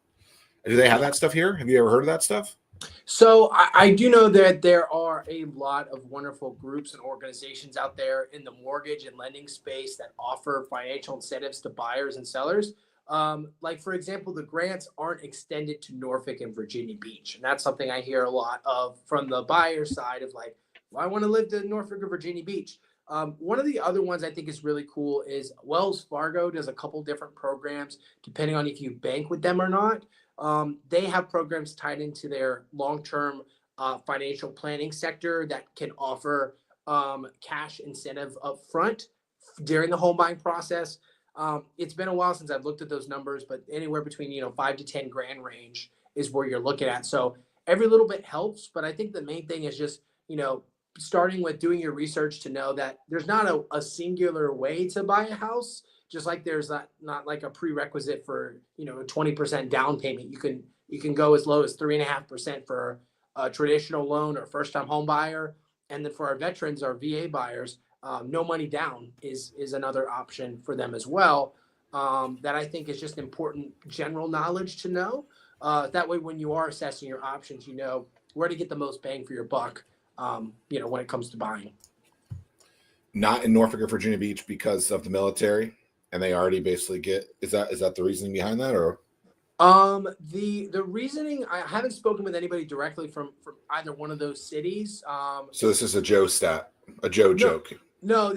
Do they have that stuff here? Have you ever heard of that stuff? So I do know that there are a lot of wonderful groups and organizations out there in the mortgage and lending space that offer financial incentives to buyers and sellers. Like, for example, the grants aren't extended to Norfolk and Virginia Beach. And that's something I hear a lot of from the buyer side of like, well, I want to live in Norfolk or Virginia Beach. One of the other ones I think is really cool is Wells Fargo does a couple different programs, depending on if you bank with them or not. They have programs tied into their long-term financial planning sector that can offer cash incentive up front during the home buying process. It's been a while since I've looked at those numbers, but anywhere between $5 to 10 grand range is where you're looking at. So every little bit helps, but I think the main thing is just starting with doing your research to know that there's not a singular way to buy a house. Just like there's not like a prerequisite for a 20% down payment. You can go as low as 3.5% for a traditional loan or first time home buyer, and then for our veterans, our VA buyers, no money down is another option for them as well. That I think is just important general knowledge to know. That way, when you are assessing your options, you know where to get the most bang for your buck. When it comes to buying. Not in Norfolk or Virginia Beach because of the military. And they already basically is that the reasoning behind that, or? The reasoning, I haven't spoken with anybody directly from either one of those cities. So this is a Joe stat, a Joe joke. No,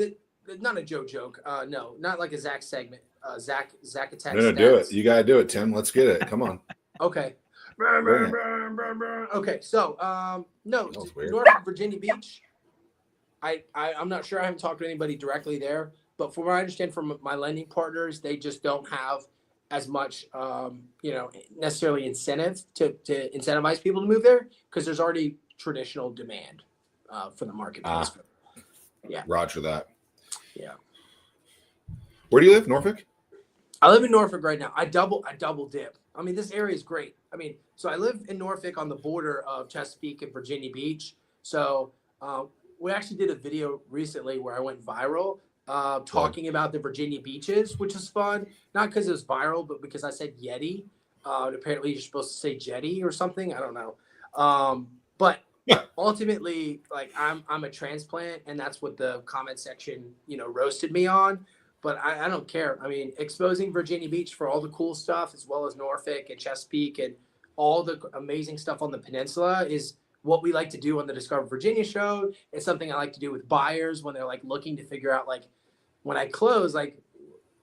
not a Joe joke. No, not like a Zach segment. Zach attack. No, do it. You gotta do it, Tim. Let's get it. Come on. Okay. Okay, so no, Norfolk, Virginia Beach. I'm not sure. I haven't talked to anybody directly there. But from what I understand from my lending partners, they just don't have as much, necessarily incentive to incentivize people to move there because there's already traditional demand. for the marketplace. Yeah. Roger that. Yeah. Where do you live? Norfolk? I live in Norfolk right now. I double dip. I mean, this area is great. I mean, so I live in Norfolk on the border of Chesapeake and Virginia Beach. So we actually did a video recently where I went viral talking about the Virginia beaches, which was fun. Not because it was viral, but because I said Yeti. Apparently you're supposed to say jetty or something. I don't know. But ultimately, like I'm a transplant, and that's what the comment section, roasted me on. But I don't care. I mean, exposing Virginia Beach for all the cool stuff, as well as Norfolk and Chesapeake and all the amazing stuff on the peninsula, is what we like to do on the Discover Virginia show. It's something I like to do with buyers when they're like looking to figure out, like, when I close, like,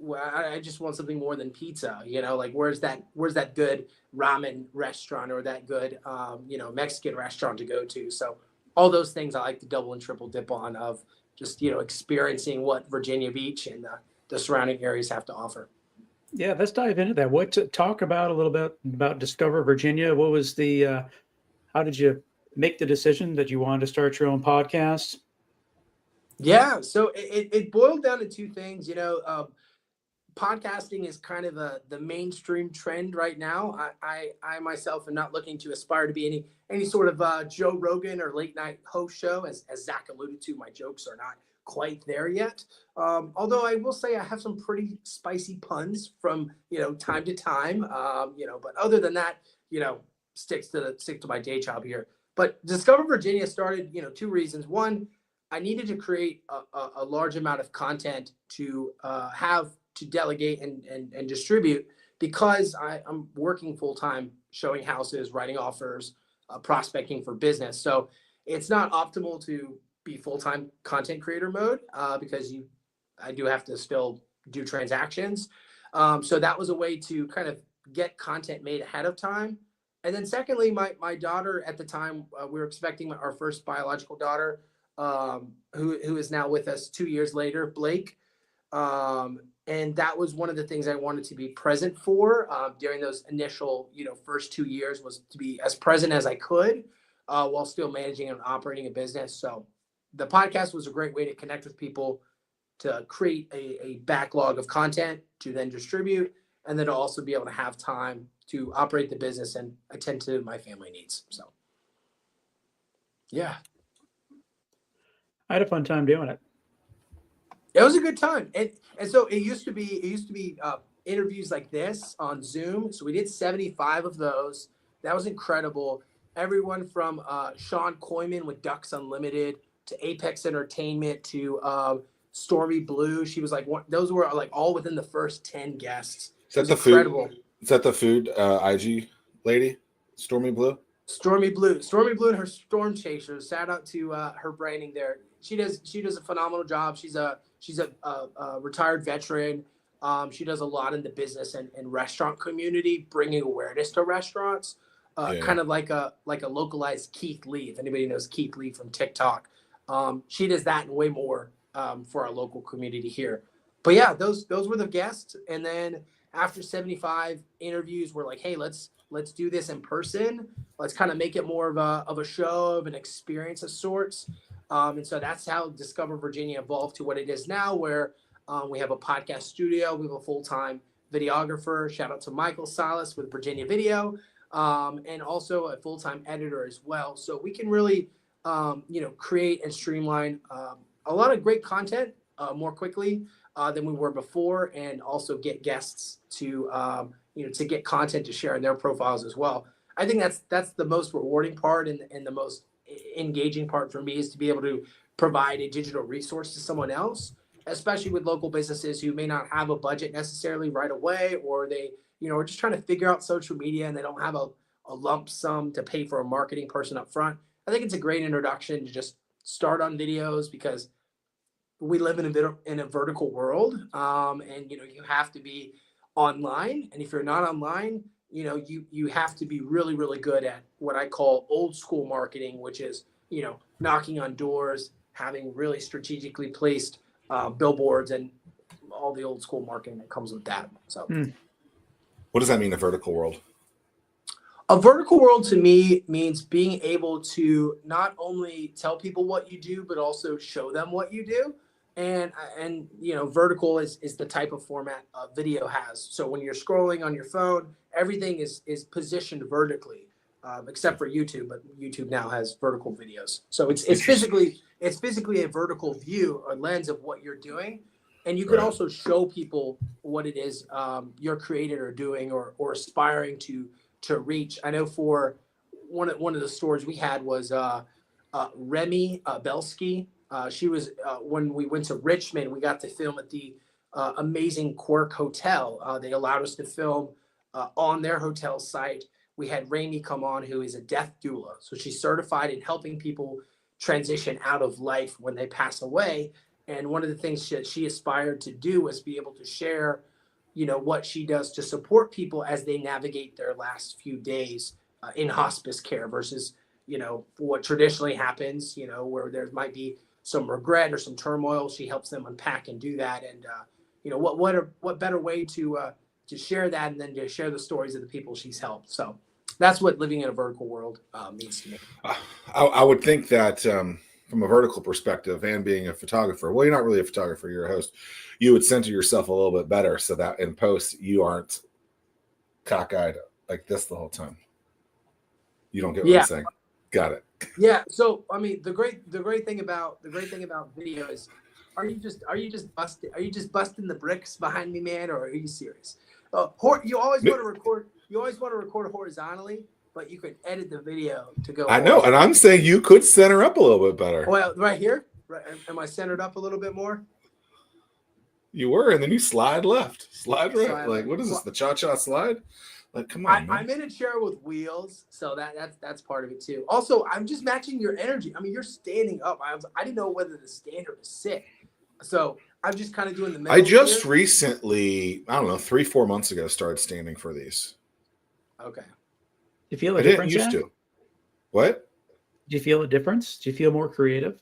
I just want something more than pizza, like where's that good ramen restaurant or that good, Mexican restaurant to go to. So all those things I like to double and triple dip on, of just, experiencing what Virginia Beach and the surrounding areas have to offer. Yeah, let's dive into that. Talk about a little bit about Discover Virginia. What was how did you make the decision that you wanted to start your own podcast? Yeah, so it boiled down to two things. Podcasting is kind of the mainstream trend right now. I myself am not looking to aspire to be any sort of Joe Rogan or late night host show. As Zach alluded to, my jokes are not quite there yet. Although I will say I have some pretty spicy puns from time to time. But other than that, stick to my day job here. But Discover Virginia started, two reasons. One, I needed to create a large amount of content to have to delegate and distribute, because I'm working full time, showing houses, writing offers, prospecting for business. So it's not optimal to be full time content creator mode because I do have to still do transactions. So that was a way to kind of get content made ahead of time. And then secondly, my daughter at the time, we were expecting our first biological daughter, who is now with us 2 years later, Blake. And that was one of the things I wanted to be present for during those initial, first 2 years, was to be as present as I could while still managing and operating a business. So the podcast was a great way to connect with people, to create a backlog of content to then distribute, and then to also be able to have time to operate the business and attend to my family needs. So, yeah. I had a fun time doing it. It was a good time. And so it used to be interviews like this on Zoom. So we did 75 of those. That was incredible. Everyone from Sean Koyman with Ducks Unlimited to Apex Entertainment to Stormy Blue. She was like those were like all within the first 10 guests. Is that the incredible food? Is that the food IG lady? Stormy Blue? Stormy Blue and her Storm Chasers. Shout out to her branding there. She does a phenomenal job. She's a retired veteran. She does a lot in the business and restaurant community, bringing awareness to restaurants. Kind of like a localized Keith Lee. If anybody knows Keith Lee from TikTok, she does that and way more for our local community here. But yeah, those were the guests. And then after 75 interviews, we're like, hey, let's do this in person. Let's kind of make it more of a show, of an experience of sorts. And so that's how Discover Virginia evolved to what it is now, where we have a podcast studio. We have a full-time videographer. Shout out to Michael Salas with Virginia Video, and also a full-time editor as well. So we can really, create and streamline a lot of great content more quickly than we were before, and also get guests to get content to share in their profiles as well. I think that's the most rewarding part and the most engaging part for me, is to be able to provide a digital resource to someone else, especially with local businesses who may not have a budget necessarily right away, or they are just trying to figure out social media and they don't have a lump sum to pay for a marketing person up front. I think it's a great introduction to just start on videos, because we live in a vertical world, and you have to be online, and if you're not online, you have to be really, really good at what I call old school marketing, which is, knocking on doors, having really strategically placed billboards, and all the old school marketing that comes with that. So, What does that mean, a vertical world? A vertical world to me means being able to not only tell people what you do, but also show them what you do. And vertical is the type of format video has. So when you're scrolling on your phone, everything is positioned vertically, except for YouTube. But YouTube now has vertical videos, so it's physically a vertical view or lens of what you're doing, and you can Right. also show people what it is you're creating or doing or aspiring to reach. I know for one of the stories we had was Remy Belsky. She was when we went to Richmond, we got to film at the amazing Quirk Hotel. They allowed us to film on their hotel site. We had Remy come on, who is a death doula. So she's certified in helping people transition out of life when they pass away. And one of the things that she aspired to do was be able to share what she does to support people as they navigate their last few days in hospice care versus what traditionally happens, where there might be some regret or some turmoil. She helps them unpack and do that. And what better way to share that and then to share the stories of the people she's helped. So that's what living in a vertical world means to me. I would think that from a vertical perspective and being a photographer, well, you're not really a photographer, you're a host. You would center yourself a little bit better so that in post you aren't cockeyed like this the whole time. You don't get what I'm saying. Got it. Yeah. So I mean, the great thing about video is, are you just busting the bricks behind me, man, or are you serious? You always want to record horizontally, but you could edit the video to go. I know, and I'm saying you could center up a little bit better. Well, right here, right? Am I centered up a little bit more? You were, and then you slide left, slide right. Slide like, what is this? The cha-cha slide? Like, come on, man. I'm in a chair with wheels, so that's part of it too. Also, I'm just matching your energy. I mean, you're standing up. I didn't know whether to stand or to sit, so I'm just kind of doing the middle. I just recently, I don't know, 3-4 months ago, started standing for these. Okay. You feel a I didn't difference? used to. What? Do you feel a difference? Do you feel more creative?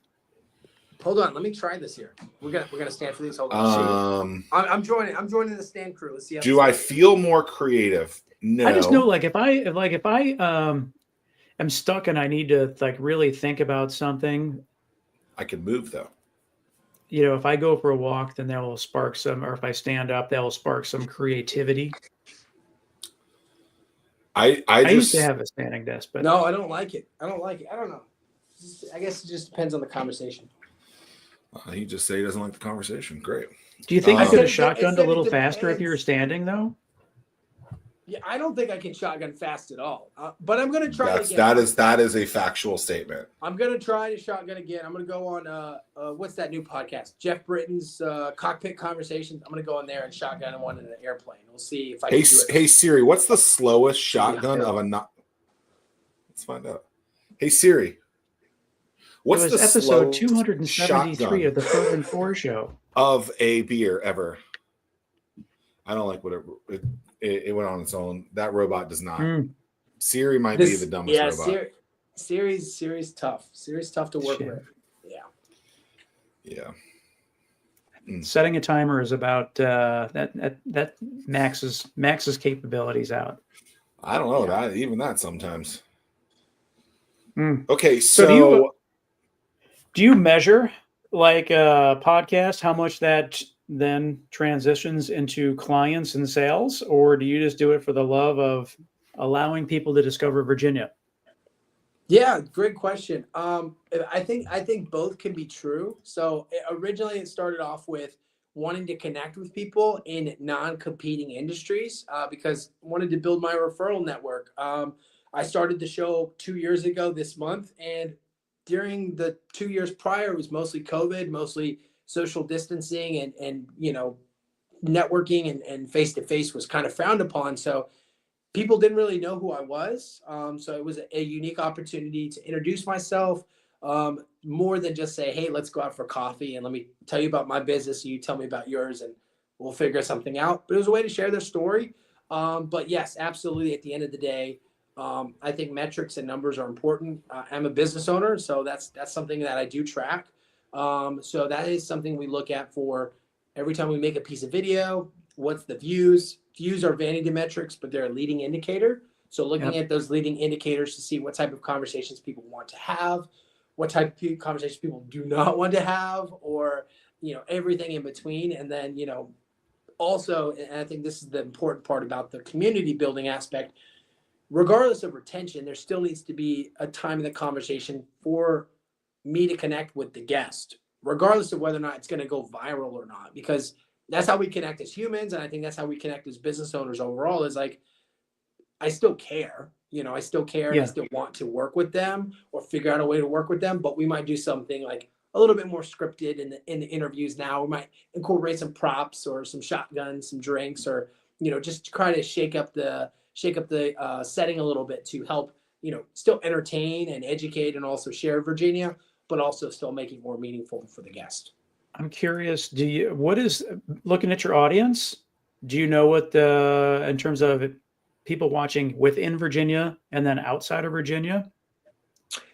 Hold on, let me try this here. We're gonna stand for these. Hold on. I'm joining the stand crew. Let's see. Do I feel more creative? No. I just know, like, if I am stuck and I need to really think about something, I can move though. If I go for a walk, then that will spark some, or if I stand up, that will spark some creativity. I used to have a standing desk, but no, I don't like it. I don't know. I guess it just depends on the conversation. He just said he doesn't like the conversation. Great. Do you think you could have shotgunned a little faster if you were standing, though? Yeah, I don't think I can shotgun fast at all. But I'm going to try again. That is a factual statement. I'm going to try to shotgun again. I'm going to go on what's that new podcast? Jeff Britton's Cockpit Conversations. I'm going to go on there and shotgun one in an airplane. We'll see if I can do it. Hey Siri, what's the slowest shotgun of a not? Let's find out. Hey Siri, what's the episode 273 of the Frozen 4 show of a beer ever? I don't like whatever it went on its own. That robot does not. Siri might be the dumbest robot. Siri's tough. Siri's tough to work with. Yeah. Setting a timer is about that maxes capabilities out. I don't know even that sometimes. Okay, so do you measure, like a podcast, how much that then transitions into clients and sales, or do you just do it for the love of allowing people to discover Virginia? Yeah, great question. I think both can be true. So originally it started off with wanting to connect with people in non-competing industries because I wanted to build my referral network. I started the show 2 years ago this month, and during the 2 years prior, it was mostly COVID, mostly social distancing, and networking and face-to-face was kind of frowned upon. So people didn't really know who I was. So it was a unique opportunity to introduce myself, more than just say, hey, let's go out for coffee and let me tell you about my business and you tell me about yours and we'll figure something out. But it was a way to share their story. But yes, absolutely. At the end of the day, I think metrics and numbers are important. I'm a business owner, so that's something that I do track. So that is something we look at for every time we make a piece of video. What's the views? Views are vanity metrics, but they're a leading indicator. So looking at those leading indicators to see what type of conversations people want to have, what type of conversations people do not want to have, or, everything in between. And then, also, and I think this is the important part about the community building aspect, regardless of retention, there still needs to be a time in the conversation for me to connect with the guest, regardless of whether or not it's going to go viral or not, because that's how we connect as humans. And I think that's how we connect as business owners overall, is like, I still care, I still care and I still want to work with them or figure out a way to work with them, but we might do something like a little bit more scripted in the interviews now. We might incorporate some props or some shotguns, some drinks, or, just try to shake up the setting a little bit to help, still entertain and educate and also share Virginia, but also still make it more meaningful for the guest. I'm curious, what is, looking at your audience, do you know what in terms of people watching within Virginia and then outside of Virginia?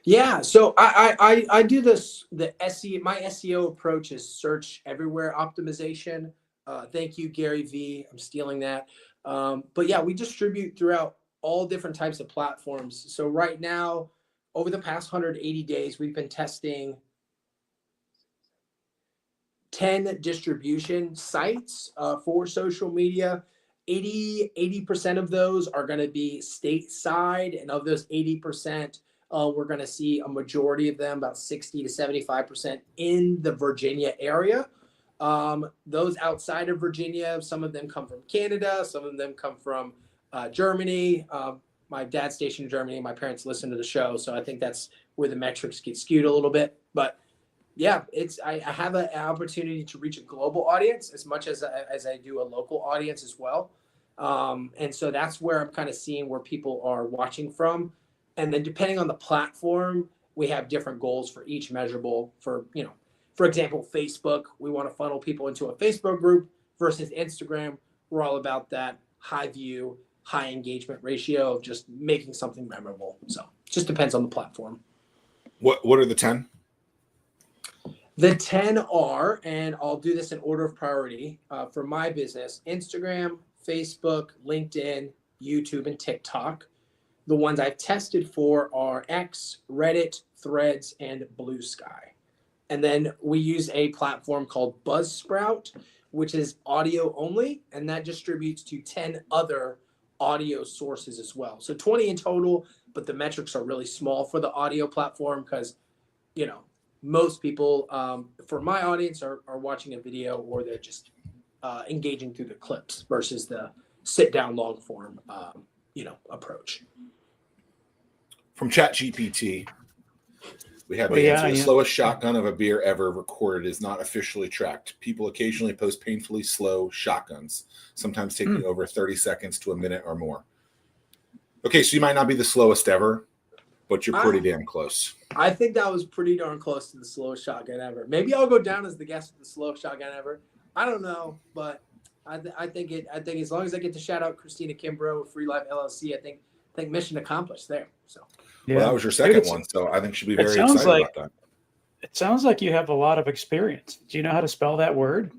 Yeah, so I do this, the SEO, my SEO approach is search everywhere optimization. Thank you, Gary V. I'm stealing that. But yeah, we distribute throughout all different types of platforms. So right now, over the past 180 days, we've been testing 10 distribution sites for social media. 80% of those are going to be stateside, and of those 80%, we're going to see a majority of them, about 60 to 75%, in the Virginia area. Those outside of Virginia, some of them come from Canada, some of them come from Germany. My dad's stationed in Germany. My parents listen to the show, so I think that's where the metrics get skewed a little bit. But yeah, I have an opportunity to reach a global audience as much as I do a local audience as well. And so that's where I'm kind of seeing where people are watching from. And then depending on the platform, we have different goals for each measurable. For example, Facebook, we want to funnel people into a Facebook group, versus Instagram, we're all about that high view, high engagement ratio of just making something memorable. So it just depends on the platform. What are the 10? The 10 are, and I'll do this in order of priority for my business: Instagram, Facebook, LinkedIn, YouTube, and TikTok. The ones I've tested for are X, Reddit, Threads, and Blue Sky. And then we use a platform called Buzzsprout, which is audio only, and that distributes to 10 other audio sources as well. So 20 in total, but the metrics are really small for the audio platform because, most people for my audience are watching a video, or they're just engaging through the clips versus the sit down long form, approach. From ChatGPT, we have the answer. The slowest shotgun of a beer ever recorded is not officially tracked. People occasionally post painfully slow shotguns, sometimes taking over 30 seconds to a minute or more. Okay, so you might not be the slowest ever, but you're pretty damn close. I think that was pretty darn close to the slowest shotgun ever. Maybe I'll go down as the guest with the slowest shotgun ever. I don't know, but I think as long as I get to shout out Christina Kimbrough with Free Life LLC, I think mission accomplished there. So. Yeah. Well, that was your second one, so I think she'll be very excited about that. It sounds like you have a lot of experience. Do you know how to spell that word?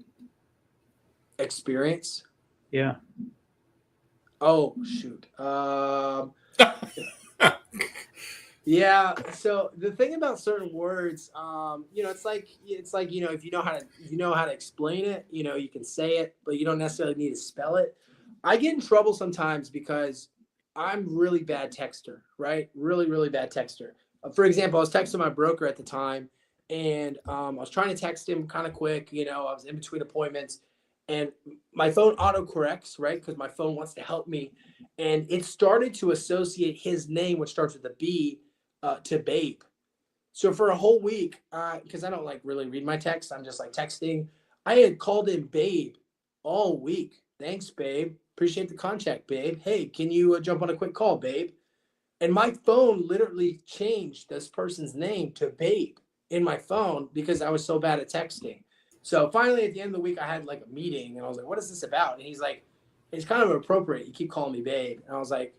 Experience? Yeah. Oh, shoot. Yeah. So the thing about certain words, it's like if you know how to explain it, you can say it, but you don't necessarily need to spell it. I get in trouble sometimes because I'm really bad texter, right? Really, really bad texter. For example, I was texting my broker at the time, and I was trying to text him kind of quick. I was in between appointments, and my phone autocorrects, right? Because my phone wants to help me. And it started to associate his name, which starts with a B, to Babe. So for a whole week, because I don't really read my text, I'm just texting. I had called him Babe all week. Thanks, Babe. Appreciate the contact, Babe. Hey, can you jump on a quick call, Babe? And my phone literally changed this person's name to Babe in my phone because I was so bad at texting. So finally, at the end of the week, I had a meeting, and I was like, what is this about? And he's like, it's kind of appropriate. You keep calling me Babe. And I was like,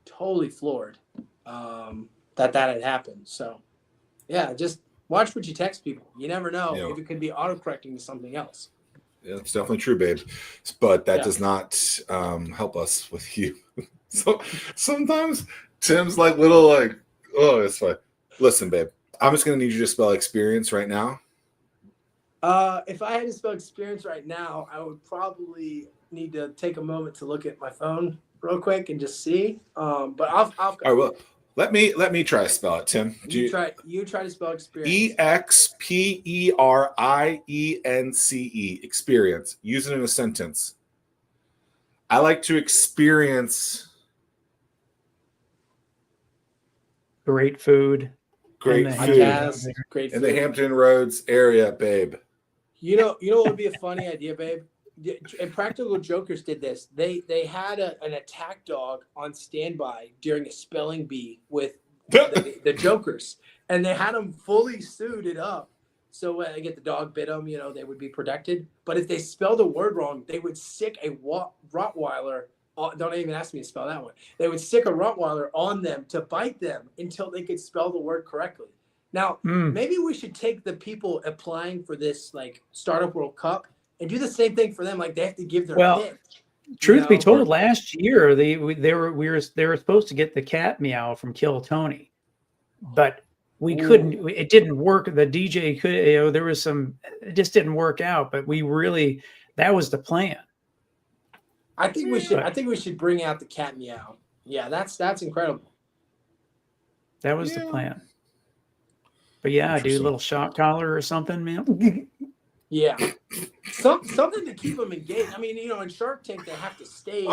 totally floored that had happened. So yeah, just watch what you text people. You never know if it could be autocorrecting to something else. Yeah, it's definitely true, Babe. But that does not help us with you. So sometimes Tim's like little like, oh, it's fine. Listen, babe, I'm just gonna need you to spell experience right now. If I had to spell experience right now, I would probably need to take a moment to look at my phone real quick and just see. But I'll All right, well, let me try to spell it, Tim. you try to spell experience. EXPERIENCE. Experience. Use it in a sentence. I like to experience Great food. great the food Yes, great in food. the Hampton Roads area, babe. You know what would be a funny idea, babe? And Practical Jokers did this. They had an attack dog on standby during a spelling bee with the Jokers, and they had them fully suited up. So when they get the dog bit them, they would be protected. But if they spelled a word wrong, they would sick a Rottweiler. Don't even ask me to spell that one. They would sick a Rottweiler on them to bite them until they could spell the word correctly. Now, maybe we should take the people applying for this like Startup World Cup and do the same thing for them. Like they have to give their pitch. Truth be told, last year they were supposed to get the cat meow from Kill Tony, but we couldn't. It didn't work. The DJ could. There was some. It just didn't work out. But that was the plan. I think we should. I think we should bring out the cat meow. Yeah, that's incredible. That was the plan. But yeah, dude, a little shock collar or something, man. Yeah, something to keep them engaged. I mean, in Shark Tank they have to stage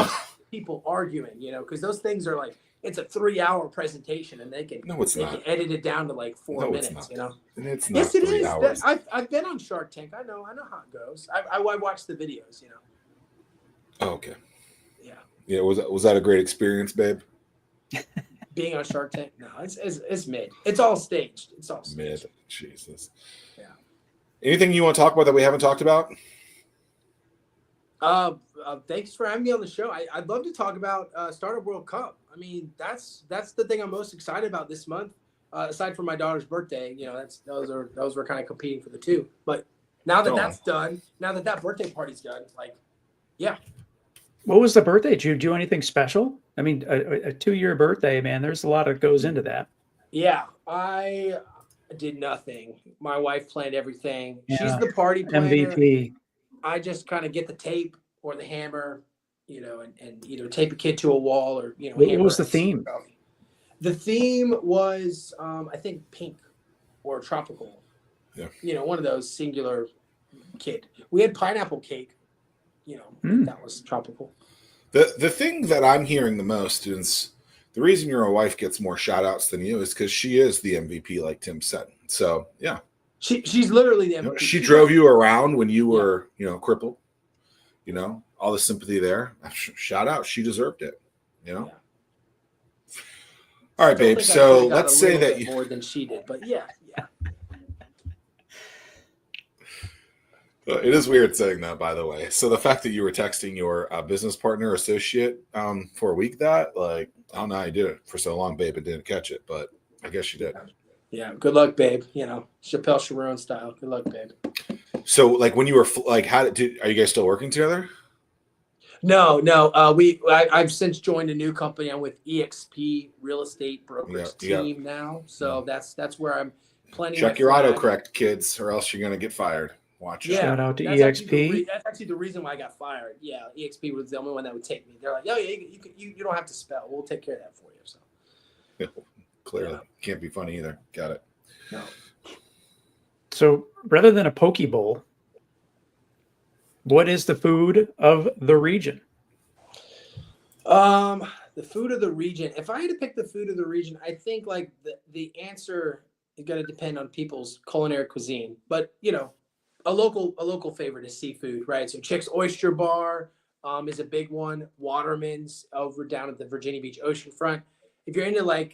people arguing, because those things are like it's a 3-hour presentation, and they can can edit it down to like 4 minutes. It's not. Yes, it 3 is. hours. I've been on Shark Tank. I know how it goes. I watch the videos. Oh, okay. Yeah. Yeah. Was that a great experience, babe? Being on Shark Tank? No, it's mid. It's all staged. It's all staged. Mid. Jesus. Yeah. Anything you want to talk about that we haven't talked about? Thanks for having me on the show. I'd love to talk about Startup World Cup. I mean, that's the thing I'm most excited about this month. Aside from my daughter's birthday, those were kind of competing for the two. But now that that's done, now that birthday party's done, like, yeah. What was the birthday? Did you do anything special? I mean, a 2-year birthday, man. There's a lot that goes into that. Yeah, I did nothing. My wife planned everything. Yeah. She's the party planner. MVP. I just kind of get the tape or the hammer, and either tape a kid to a wall or What was the theme? The theme was I think pink or tropical. Yeah. One of those singular kid. We had pineapple cake. That was tropical. The thing that I'm hearing the most is the reason your wife gets more shout outs than you is because she is the MVP, like Tim said. So yeah. She's literally the MVP. She drove you around when you were, crippled. All the sympathy there. Shout out. She deserved it. Yeah. All right, babe. So let's say that you more than she did, but yeah. It is weird saying that, by the way. So the fact that you were texting your business partner, associate, for a week, I don't know how you did it for so long, babe, and didn't catch it, but I guess you did. Yeah. Good luck, babe. Chappelle Sharon style. Good luck, babe. So, like, when you were are you guys still working together? No. I've since joined a new company. I'm with EXP Real Estate Brokers team now. So that's where I'm planning. Check your autocorrect, kids, or else you're gonna get fired. Watch. Yeah, shout out to EXP. That's actually the reason why I got fired. Yeah, EXP was the only one that would take me. They're like, oh yeah, you don't have to spell. We'll take care of that for you. So clearly can't be funny either. Got it. No. So rather than a poke bowl, what is the food of the region? The food of the region. If I had to pick the food of the region, I think like the answer is going to depend on people's culinary cuisine. But a local favorite is seafood, right? So Chick's Oyster Bar is a big one. Waterman's over down at the Virginia Beach oceanfront. If you're into like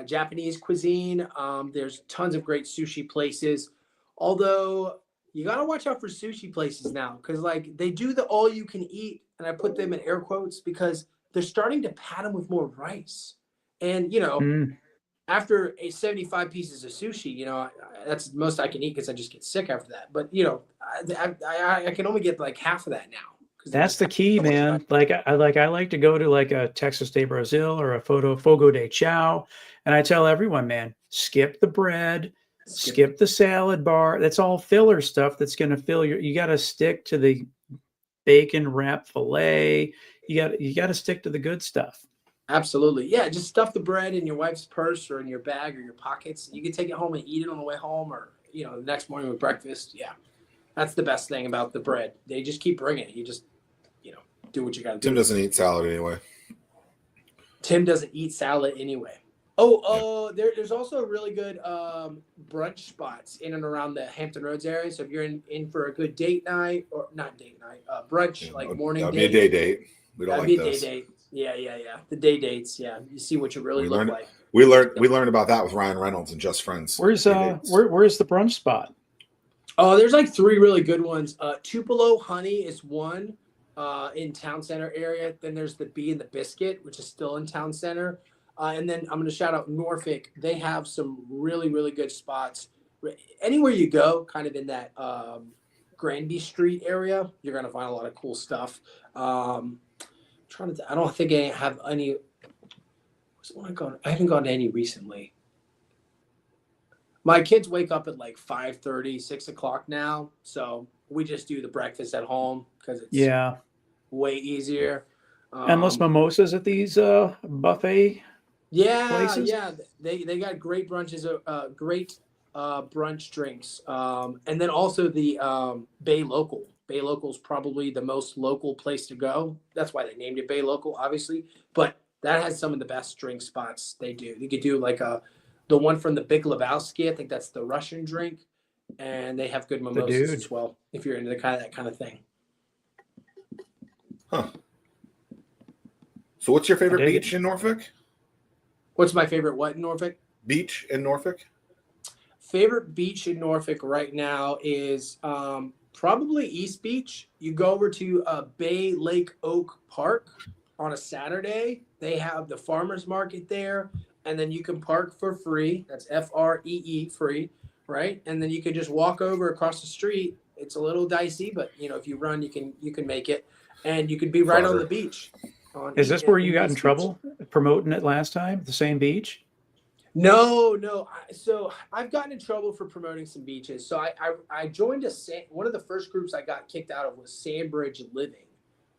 Japanese cuisine, there's tons of great sushi places. Although you got to watch out for sushi places now because like they do the all you can eat, and I put them in air quotes because they're starting to pad them with more rice. And after 75 pieces of sushi, that's the most I can eat because I just get sick after that. But I can only get like half of that now That's the key, man. Like I like to go to like a Texas de Brazil or a Fogo de Chao, and I tell everyone, man, skip the bread, skip the salad bar. That's all filler stuff that's going to fill your. You got to stick to the bacon wrap fillet. You got to stick to the good stuff. Absolutely. Yeah, just stuff the bread in your wife's purse or in your bag or your pockets. You can take it home and eat it on the way home, or the next morning with breakfast. Yeah. That's the best thing about the bread. They just keep bringing it. You just, do what you got to do. Tim doesn't eat salad anyway. Tim doesn't eat salad anyway. Oh, there's also really good brunch spots in and around the Hampton Roads area. So if you're in for a good date night, or not date night, brunch, morning that'd date. Be a day date. We don't that'd like be a this. day date. Yeah. The day dates. Yeah. You see what you really look like. We learned about that with Ryan Reynolds and Just Friends. Where's where's the brunch spot? Oh, there's like 3 really good ones. Tupelo Honey is one in Town Center area. Then there's the Bee and the Biscuit, which is still in Town Center. And then I'm going to shout out Norfolk. They have some really, really good spots. Anywhere you go, kind of in that Granby Street area, you're going to find a lot of cool stuff. I don't think I have any. I haven't gone to any recently. My kids wake up at like 5:30, 6 o'clock now. So we just do the breakfast at home because it's way easier. Endless mimosas at these buffet places? Yeah. They got great brunches, great brunch drinks. And then also the Bay Local. Bay Local is probably the most local place to go. That's why they named it Bay Local, obviously. But that has some of the best drink spots they do. You could do like the one from the Big Lebowski. I think that's the Russian drink. And they have good mimosas as well, if you're into that kind of thing. Huh. So what's your favorite beach in Norfolk? What's my favorite what in Norfolk? Beach in Norfolk? Favorite beach in Norfolk right now is probably East Beach. You go over to Bay Lake Oak Park on a Saturday. They have the farmers market there, and then you can park for free. That's FREE, free, right? And then you can just walk over across the street. It's a little dicey, but if you run, you can make it, and you could be right on the beach. Is this where you got in trouble promoting it last time? The same beach? No. So I've gotten in trouble for promoting some beaches. So I joined one of the first groups I got kicked out of was Sandbridge Living.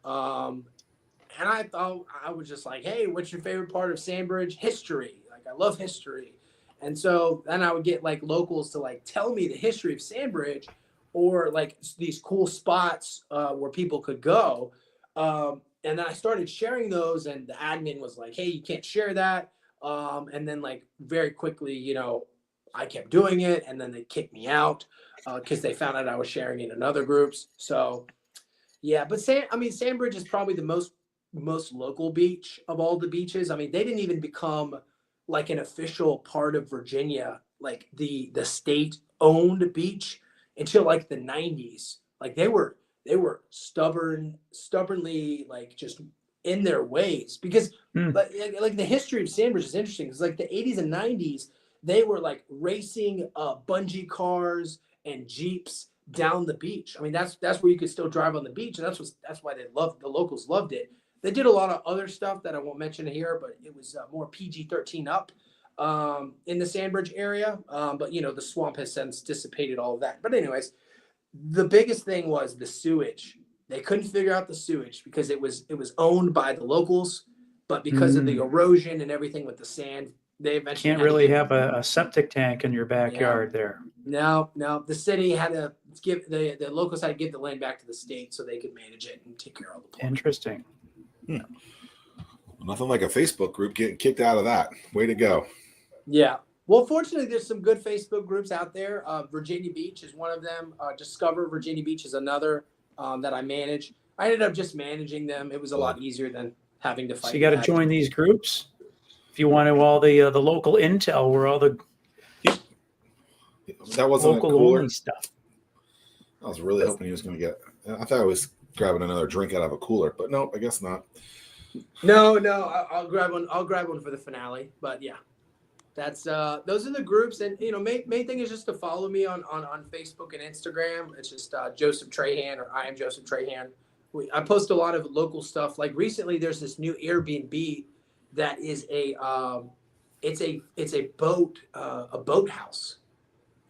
And I thought I was just like, hey, what's your favorite part of Sandbridge? History. Like, I love history. And so then I would get like locals to like tell me the history of Sandbridge or like these cool spots where people could go. And then I started sharing those, and the admin was like, hey, you can't share that. And then like very quickly, I kept doing it, and then they kicked me out because they found out I was sharing it in other groups. So yeah, but Sandbridge is probably the most local beach of all the beaches. I mean, they didn't even become like an official part of Virginia, like the state owned beach until like the 90s. Like they were stubbornly like just in their ways because like the history of Sandbridge is interesting because like the 80s and 90s, they were like racing bungee cars and Jeeps down the beach. I mean, that's where you could still drive on the beach, and that's why the locals loved it. They did a lot of other stuff that I won't mention here, but it was more PG-13 up in the Sandbridge area. But the swamp has since dissipated all of that. But anyways, the biggest thing was the sewage. They couldn't figure out the sewage because it was owned by the locals, but because of the erosion and everything with the sand, they eventually can't really have a septic tank in your backyard there. No. The city had to give the locals had to give the land back to the state so they could manage it and take care of the plant. Interesting. Nothing like a Facebook group getting kicked out of that. Way to go. Yeah. Well, fortunately, there's some good Facebook groups out there. Virginia Beach is one of them. Discover Virginia Beach is another that I manage. I ended up just managing them. It was a lot easier than having to fight. So you got to join these groups if you want to all the local intel where all the that wasn't local cooler only stuff. I was really hoping he was going to get. I thought I was grabbing another drink out of a cooler, but no, I guess not. No, I'll grab one. I'll grab one for the finale. But yeah. That's those are the groups, and main thing is just to follow me on Facebook and Instagram. It's just Joseph Trahan, or I am Joseph Trahan. I post a lot of local stuff. Like recently, there's this new Airbnb that is it's a boathouse,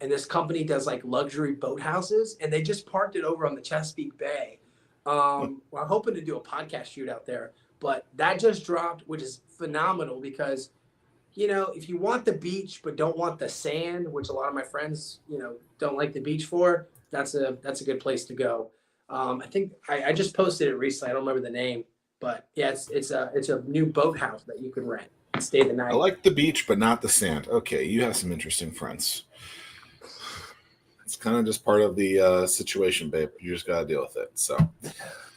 and this company does like luxury boathouses, and they just parked it over on the Chesapeake Bay. Well, I'm hoping to do a podcast shoot out there, but that just dropped, which is phenomenal because, you know, if you want the beach but don't want the sand, which a lot of my friends, you know, don't like the beach for, that's a good place to go. I think I just posted it recently. I don't remember the name, but yeah, it's a new boathouse that you can rent and stay the night. I like the beach, but not the sand. Okay, you have some interesting friends. It's kind of just part of the situation, babe. You just got to deal with it. So.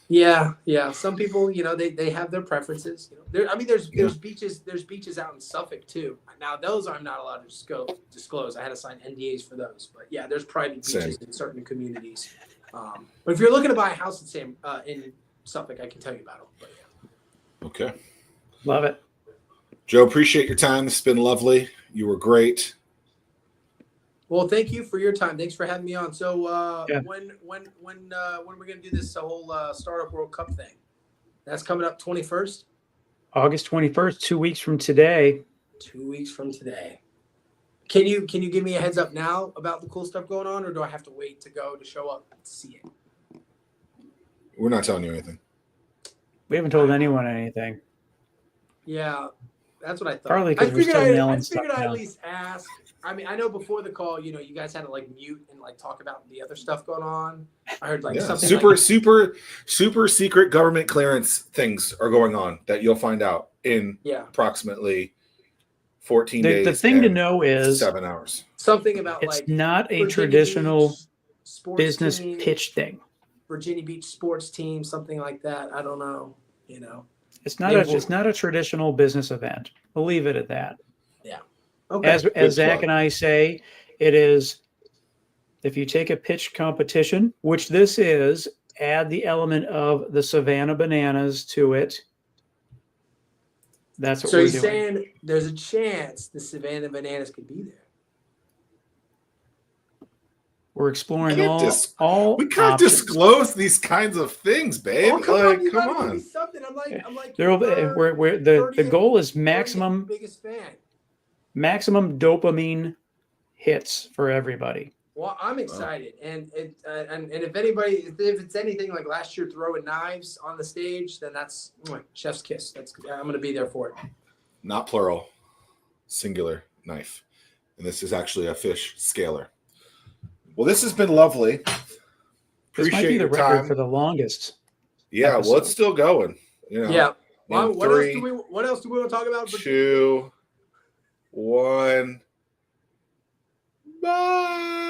Yeah. Some people, you know, they have their preferences. You know, there's beaches out in Suffolk too. Now those I'm not allowed to disclose. I had to sign NDAs for those. But yeah, there's private beaches in certain communities. But if you're looking to buy a house in Suffolk, I can tell you about them. But yeah. Okay. Love it. Joe, appreciate your time. This has been lovely. You were great. Well, thank you for your time. Thanks for having me on. So Yeah. when are we going to do this whole Startup World Cup thing? That's coming up 21st? August 21st, 2 weeks from today. 2 weeks from today. Can you give me a heads up now about the cool stuff going on, or do I have to wait to show up to see it? We're not telling you anything. We haven't told anyone anything. Yeah, that's what I thought. Partly because we're still nailing stuff I figured I'd at down. least ask. I mean, I know before the call, you know, you guys had to like mute and like talk about the other stuff going on. I heard like something super secret government clearance things are going on that you'll find out in approximately 14 days. The thing to know is 7 hours. Something about it's like not a Virginia traditional Beach business team, pitch thing. Virginia Beach sports team, something like that. I don't know. You know, It's not a traditional business event. We'll leave it at that. Yeah. Okay. As Zach and I say, it is, if you take a pitch competition, which this is, add the element of the Savannah Bananas to it. That's what so we're you're doing. saying there's a chance the Savannah Bananas could be there. We're exploring We can't options. disclose these kinds of things, babe. Oh, come on, you come gotta give me on. something. I'm like The goal is maximum biggest fan. maximum dopamine hits for everybody. Well, I'm excited, and if anybody, if it's anything like last year throwing knives on the stage, then that's chef's kiss. I'm gonna be there for it. Not plural, singular knife, and this is actually a fish scaler. Well, this has been lovely. This might be the record for the longest. Yeah, episode. well, it's still going. You know, Yeah. Well, what else do we want to talk about? 2, 1. Bye.